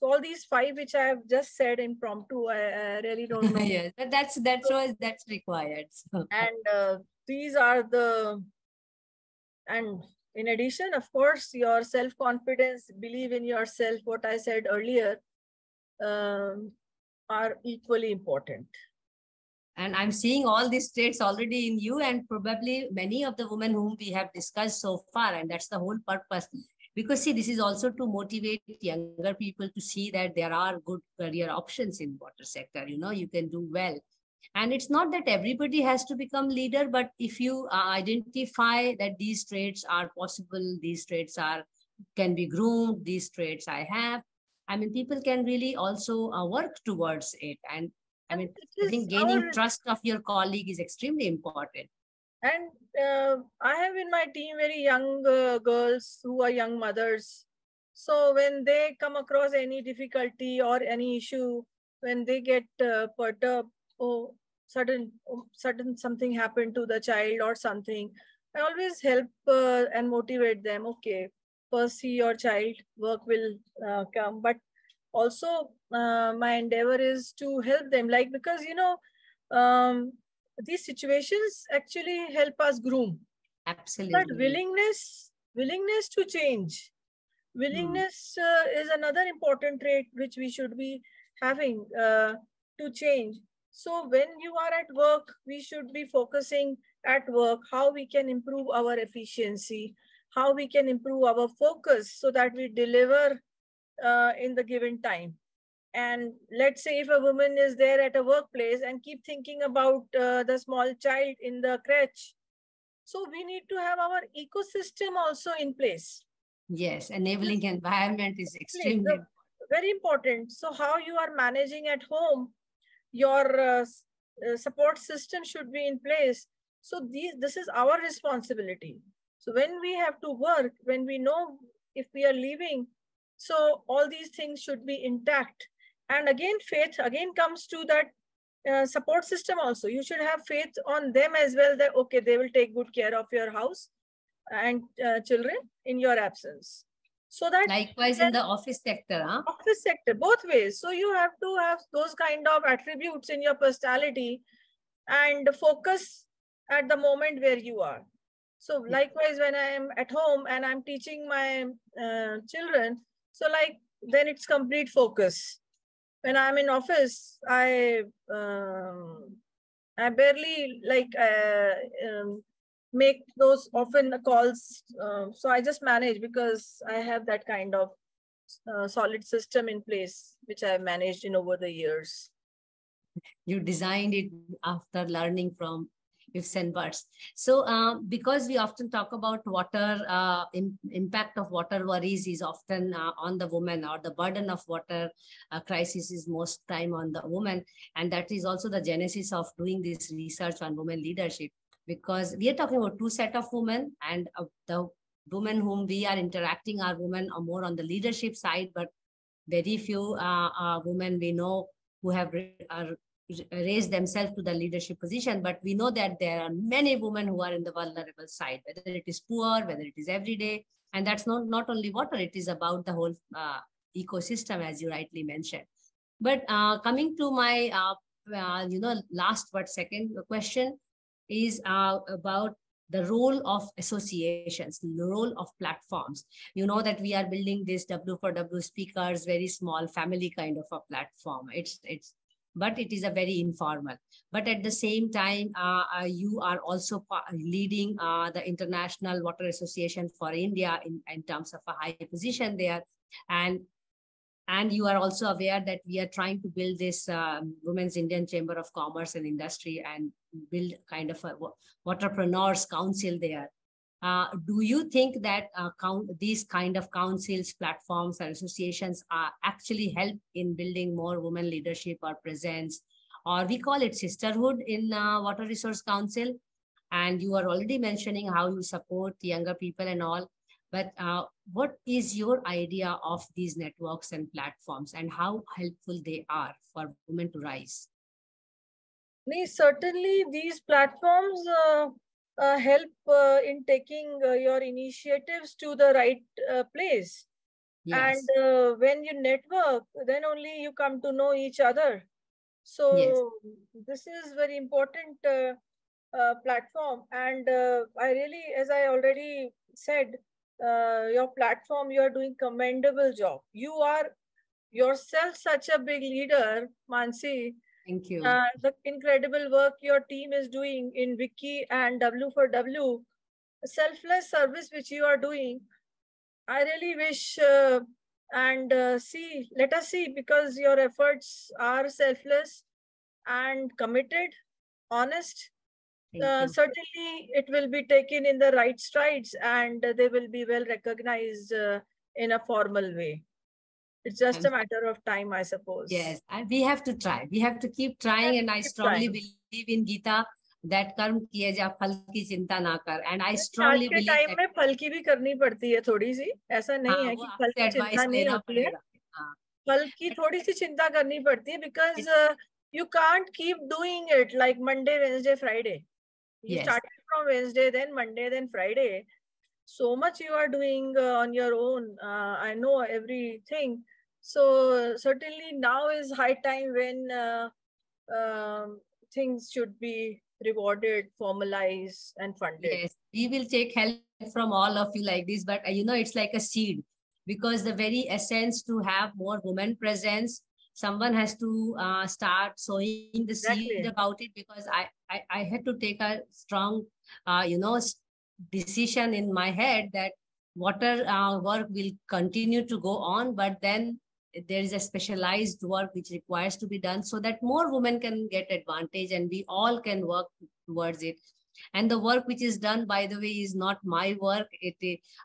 So all these 5 which I have just said impromptu, I really don't know. Yes, but that's required. So. And these are the, and in addition, of course, your self-confidence, believe in yourself, what I said earlier, are equally important. And I'm seeing all these traits already in you, and probably many of the women whom we have discussed so far. And that's the whole purpose. Because see, this is also to motivate younger people to see that there are good career options in water sector. You know, you can do well. And it's not that everybody has to become leader, but if you identify that these traits are possible, these traits can be groomed, these traits I have, I mean, people can really also work towards it. And I mean, I think gaining trust of your colleague is extremely important. And I have in my team very young girls who are young mothers. So when they come across any difficulty or any issue, when they get perturbed, oh, sudden something happened to the child or something, I always help and motivate them. Okay, first see your child, work will come. But also my endeavor is to help them, like, because these situations actually help us groom. Absolutely. But willingness to change, willingness is another important trait which we should be having to change. So when you are at work, we should be focusing at work how we can improve our efficiency, how we can improve our focus so that we deliver in the given time. And let's say if a woman is there at a workplace and keep thinking about the small child in the crèche, so we need to have our ecosystem also in place. Yes, enabling environment is extremely very important. So how you are managing at home, your support system should be in place. So this is our responsibility. So when we have to work, when we know if we are leaving, so all these things should be intact. And again, faith again comes to that support system also. You should have faith on them as well, that, okay, they will take good care of your house and children in your absence. So that likewise in the office sector, huh? Office sector, both ways. So you have to have those kind of attributes in your personality and focus at the moment where you are. So likewise, when I am at home and I'm teaching my children, so like then it's complete focus. When I'm in office, I barely make those often calls. So I just manage because I have that kind of solid system in place, which I have managed in over the years. You designed it after learning from ifs and buts. So because we often talk about water, impact of water worries is often on the woman, or the burden of water crisis is most time on the woman. And that is also the genesis of doing this research on women leadership, because we are talking about two set of women, and the women whom we are interacting are women are more on the leadership side, but very few women we know who have raised themselves to the leadership position. But we know that there are many women who are in the vulnerable side, whether it is poor, whether it is everyday. And that's not only water, it is about the whole ecosystem, as you rightly mentioned. But coming to my, last but second question is about the role of associations, the role of platforms. You know that we are building this W4W speakers, very small family kind of a platform. But it is a very informal. But at the same time, you are also leading the International Water Association for India in terms of a high position there. And you are also aware that we are trying to build this Women's Indian Chamber of Commerce and Industry and build kind of a Waterpreneurs Council there. Do you think that these kind of councils, platforms, and associations actually help in building more women leadership or presence, or we call it sisterhood in Water Resource Council? And you are already mentioning how you support younger people and all. But what is your idea of these networks and platforms, and how helpful they are for women to rise? Certainly, these platforms help in taking your initiatives to the right place. Yes. And when you network, then only you come to know each other. Yes. So this is very important platform. And I really, as I already said, your platform, you are doing commendable job. You are yourself such a big leader, Mansi. Thank you. The incredible work your team is doing in Wiki and W for W, selfless service which you are doing. I really wish and see, let us see, because your efforts are selfless and committed, honest. Thank you. Certainly, it will be taken in the right strides and they will be well recognized in a formal way. It's just I'm a matter of time, I suppose. Yes, and we have to try. We have to keep trying, and I Keep strongly trying. believe in Gita that कर्म किए जा फल की चिंता ना कर. And I आज strongly के believe टाइम that में फल की भी करनी पड़ती है थोड़ी सी, ऐसा नहीं हाँ है वो कि फल आपसे की चिंता एडवाइस नहीं लेना होती है. पड़ेगा. हाँ. फल की But थोड़ी सी चिंता करनी पड़ती है because you can't keep doing it like Monday, Wednesday, Friday. You yes, started from Wednesday, then Monday, then Friday. So much you are doing on your own. I know everything. So certainly now is high time when um, things should be rewarded, formalized, and funded. yes, we will take help from all of you like this. But it's like a seed, because the very essence to have more women presence, someone has to start sowing the seed Exactly. about it. Because I had to take a strong decision in my head that water work will continue to go on, but then there is a specialized work which requires to be done, so that more women can get advantage and we all can work towards it. And the work which is done, by the way, is not my work.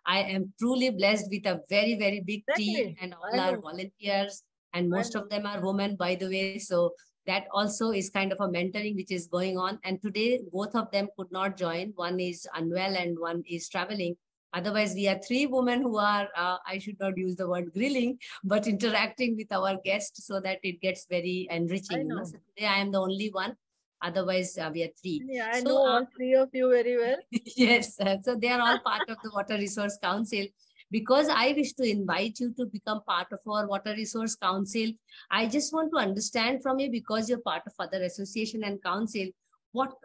I am truly blessed with a very, very big team, Exactly. and all I our know. volunteers, and I most know. of them are women, by the way. So that also is kind of a mentoring which is going on. And today both of them could not join. One is unwell and one is traveling. Otherwise, we are three women who are, I should not use the word grilling, but interacting with our guests so that it gets very I enriching. know. So today I am the only one. Otherwise, we are three. Yeah, I know So all three of you very well. yes, so they are all part of the Water Resource Council. Because I wish to invite you to become part of our Water Resource Council, I just want to understand from you, because you're part of other association and council,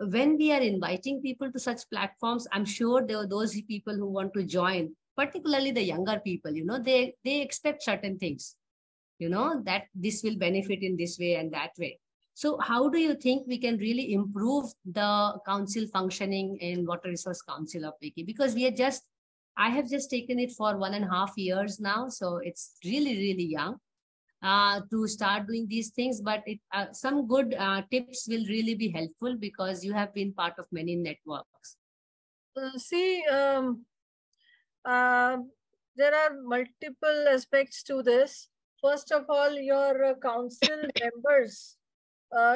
when we are inviting people to such platforms, I'm sure there are those people who want to join, particularly the younger people. They expect certain things, that this will benefit in this way and that way. So how do you think we can really improve the council functioning in Water Resource Council of Wiki? Because I have just taken it for 1.5 years now, so it's really, really young to start doing these things. But some good tips will really be helpful, because you have been part of many networks. See, uh, there are multiple aspects to this. First of all, your council members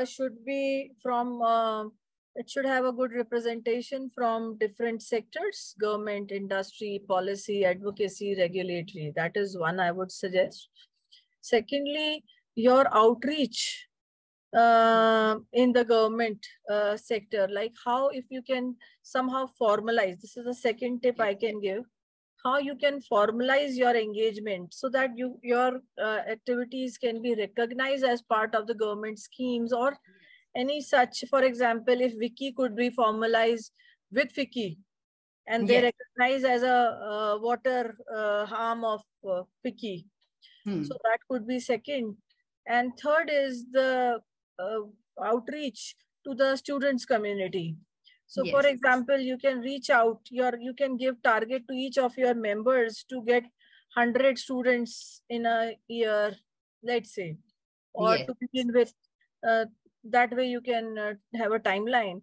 should be from, it should have a good representation from different sectors: government, industry, policy, advocacy, regulatory. That is one I would suggest. Secondly, your outreach in the government sector, like how, if you can somehow formalize, this is the second tip I can give, how you can formalize your engagement so that your activities can be recognized as part of the government schemes or any such. For example, if Wiki could be formalized with Wiki and they Yes. recognize as a water harm of Wiki. So that could be second. And third is the uh, outreach to the students community. So for Yes. example, you can reach out, you can give target to each of your members to get 100 students in a year, let's say, or Yes. to begin with. That way you can have a timeline.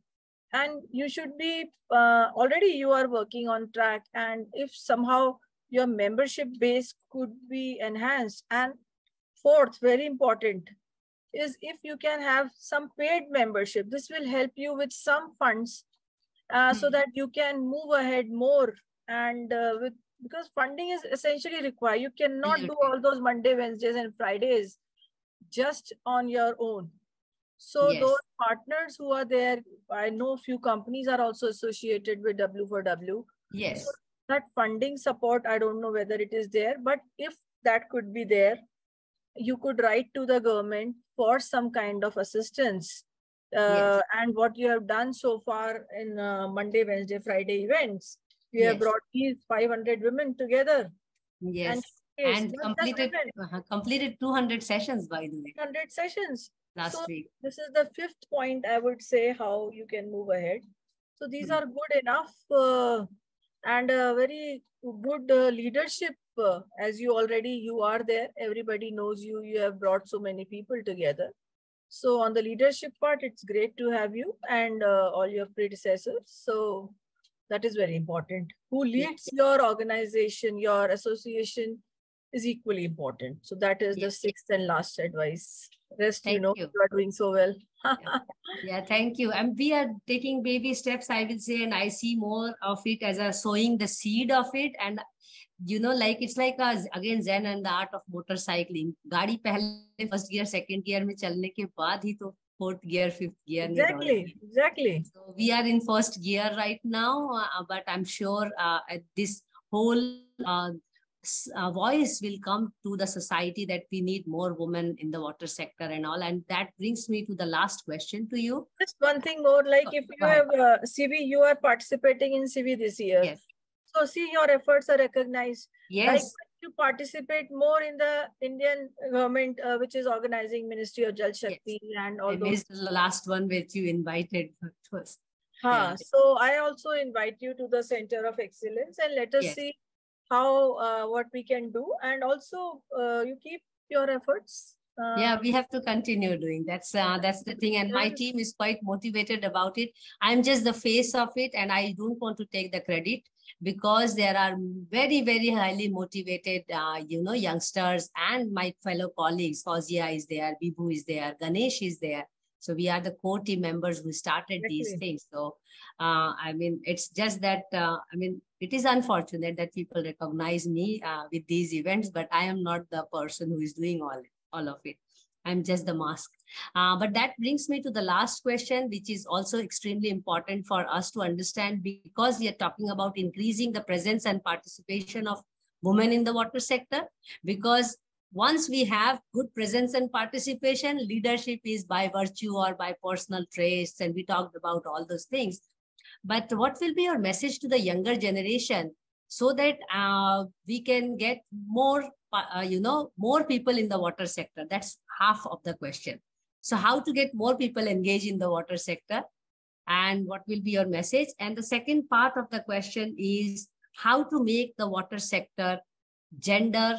And you should be, already you are working on track. And if somehow your membership base could be enhanced. And fourth, very important, is if you can have some paid membership. This will help you with some funds so that you can move ahead more. And because funding is essentially required. You cannot do all those Monday, Wednesdays, and Fridays just on your own. So Yes. those partners who are there, I know few companies are also associated with W for W. Yes. So that funding support, I don't know whether it is there, but if that could be there. You could write to the government for some kind of assistance. Yes. And what you have done so far in Monday, Wednesday, Friday events, you have Yes. brought these 500 women together. Yes. And And completed 200 sessions, by the way. 200 sessions. Last week. This is the fifth point, I would say, how you can move ahead. So these are good enough and very good leadership. As you are there, everybody knows you. You have brought so many people together. So on the leadership part, it's great to have you and all your predecessors. So that is very important. Who leads your organization, your association is equally important. So that is the sixth and last advice. Rest, you are doing so well. Yeah, thank you. And we are taking baby steps, I will say, and I see more of it as a sowing the seed of it. And like it's like again Zen and the art of motorcycling. गाड़ी पहले first gear, second gear में चलने के बाद ही तो fourth gear, fifth gear में Exactly. So we are in first gear right now, but I'm sure this whole voice will come to the society that we need more women in the water sector and all. And that brings me to the last question to you. Just one thing more, like if you have CV, you are participating in CV this year. Yes. So see, your efforts are recognized. Yes. Like you participate more in the Indian government, which is organizing Ministry of Jal Shakti and all those. I missed the last one which you invited first. So I also invite you to the Center of Excellence and let us see how what we can do. And also you keep your efforts. We have to continue doing that's the thing, and my team is quite motivated about it. I'm just the face of it, and I don't want to take the credit because there are very, very highly motivated youngsters and my fellow colleagues. Fauzia is there, Bibu is there, Ganesh is there. So we are the core team members who started these things. So I mean, it's just that it is unfortunate that people recognize me with these events, but I am not the person who is doing all of it. I'm just the mask. But that brings me to the last question, which is also extremely important for us to understand, because we are talking about increasing the presence and participation of women in the water sector. Because once we have good presence and participation, leadership is by virtue or by personal traits, and we talked about all those things. But what will be your message to the younger generation so that we can get more more people in the water sector? That's half of the question. So how to get more people engaged in the water sector, and what will be your message? And the second part of the question is how to make the water sector gender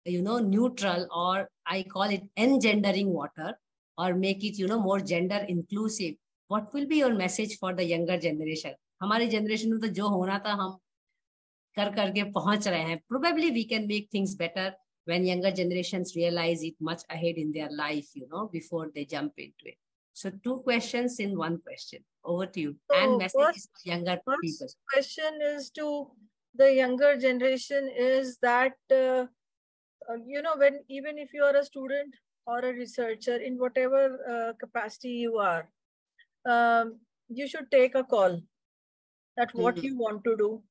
neutral, or I call it engendering water, or make it more gender inclusive. What will be your message for the younger generation? हमारी generation में तो जो होना था हम करके पहुंच रहे हैं. Probably we can make things better when younger generations realize it much ahead in their life, before they jump into it. So 2 questions in 1 question. Over to you. So and messages for younger people. First question is to the younger generation is that, when even if you are a student or a researcher in whatever capacity you are, you should take a call that what you want to do.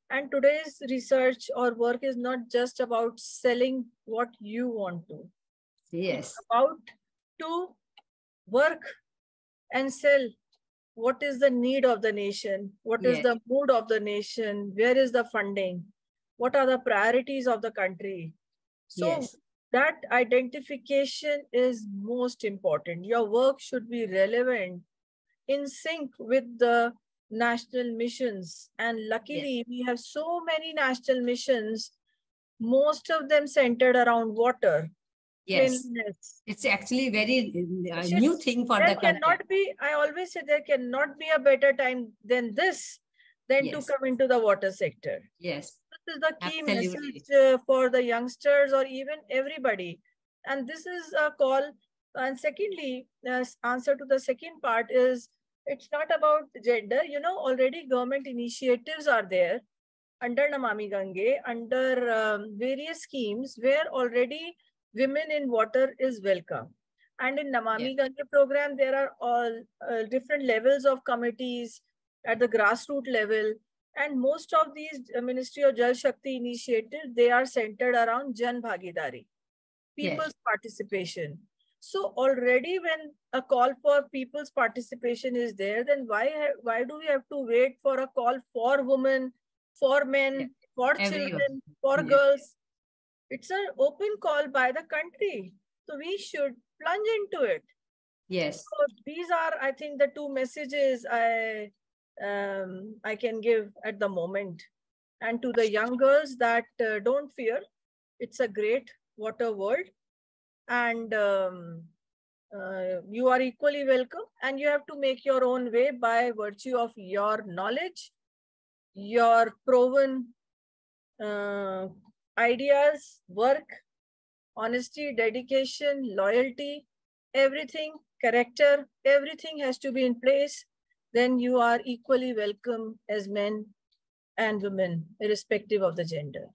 And today's research or work is not just about selling what you want to. Yes. It's about to work and sell what is the need of the nation, what is the mood of the nation, where is the funding, what are the priorities of the country. So that identification is most important. Your work should be relevant, in sync with the national missions. And luckily, we have so many national missions, most of them centered around water. Yes, it's actually very new thing for the country. I always say there cannot be a better time than this, than to come into the water sector. Yes. This is the key message for the youngsters or even everybody. And this is a call. And secondly, answer to the second part is, it's not about gender. Already government initiatives are there under Namami Gange, under various schemes where already women in water is welcome. And in Namami Gange program, there are all different levels of committees at the grassroots level. And most of these Ministry of Jal Shakti initiatives, they are centered around Jan Bhagidari, people's participation. So already when a call for people's participation is there, then why do we have to wait for a call for women, for men, for children, for girls? It's an open call by the country. So we should plunge into it. Yes. So these are, I think, the two messages I can give at the moment. And to the young girls, that don't fear. It's a great water world. And you are equally welcome. And you have to make your own way by virtue of your knowledge, your proven ideas, work, honesty, dedication, loyalty, everything, character, everything has to be in place. Then you are equally welcome as men and women, irrespective of the gender.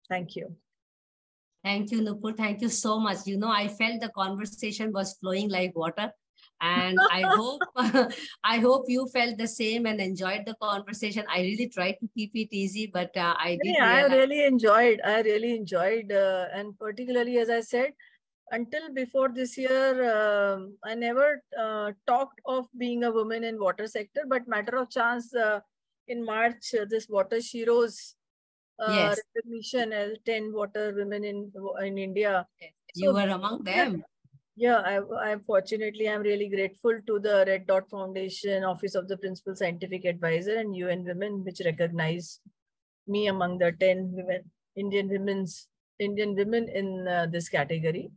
Thank you. Thank you, Nupur. Thank you so much. You know, I felt the conversation was flowing like water. And I hope I hope you felt the same and enjoyed the conversation. I really tried to keep it easy, but I did realize. I really enjoyed, and particularly, as I said, until before this year, I never talked of being a woman in water sector, but matter of chance, in March, this Water Sheroes recognition as 10 water women in India. You were among them. Yeah, I'm fortunately, I'm really grateful to the Red Dot Foundation, Office of the Principal Scientific Advisor, and UN Women, which recognize me among the 10 women, Indian women in this category.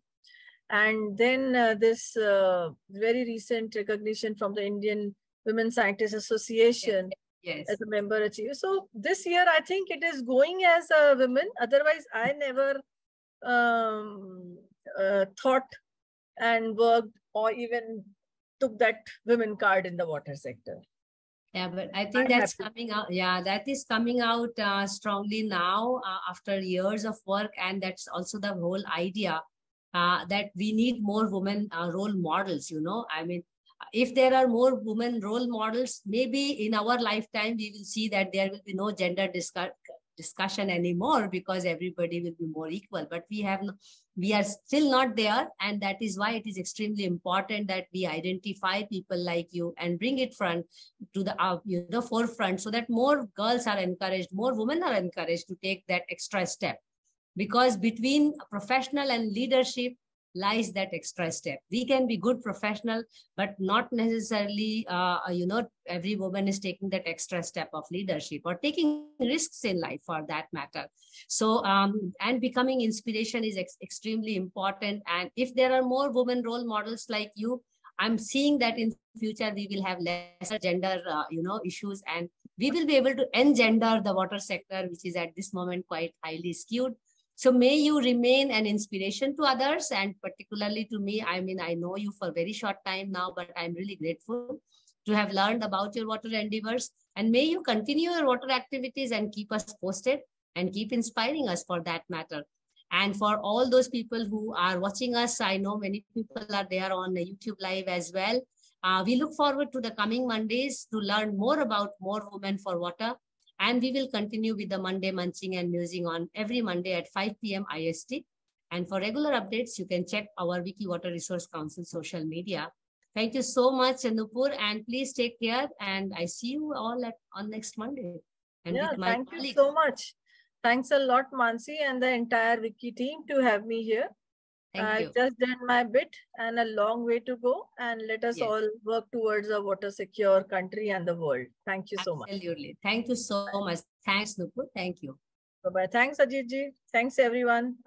And then this very recent recognition from the Indian Women Scientists Association as a member achieved. So this year, I think it is going as a woman. Otherwise, I never thought and worked or even took that women card in the water sector. Yeah, but I think that's coming out. Yeah, that is coming out strongly now after years of work. And that's also the whole idea that we need more women role models, you know. I mean, if there are more women role models, maybe in our lifetime, we will see that there will be no gender discussion anymore because everybody will be more equal. But we are still not there. And that is why it is extremely important that we identify people like you and bring it to the forefront so that more girls are encouraged, more women are encouraged to take that extra step. Because between professional and leadership lies that extra step. We can be good professional, but not necessarily, every woman is taking that extra step of leadership or taking risks in life for that matter. So, and becoming inspiration is extremely important. And if there are more women role models like you, I'm seeing that in future, we will have lesser gender, issues, and we will be able to engender the water sector, which is at this moment quite highly skewed. So may you remain an inspiration to others, and particularly to me. I mean, I know you for a very short time now, but I'm really grateful to have learned about your water endeavors. And may you continue your water activities and keep us posted and keep inspiring us for that matter. And for all those people who are watching us, I know many people are there on YouTube Live as well. We look forward to the coming Mondays to learn more about more women for water. And we will continue with the Monday Munching and Musing on every Monday at 5 p.m. IST. And for regular updates, you can check our Wiki Water Resource Council social media. Thank you so much, Nupur, and please take care. And I see you all on next Monday. And yeah, thank you so much. Thanks a lot, Mansi, and the entire Wiki team to have me here. I just did my bit and a long way to go. And let us all work towards a water secure country and the world. Thank you so much. Absolutely. Thank you so much. Thanks, Nupur. Thank you. Bye-bye. Thanks, Ajit ji. Thanks, everyone.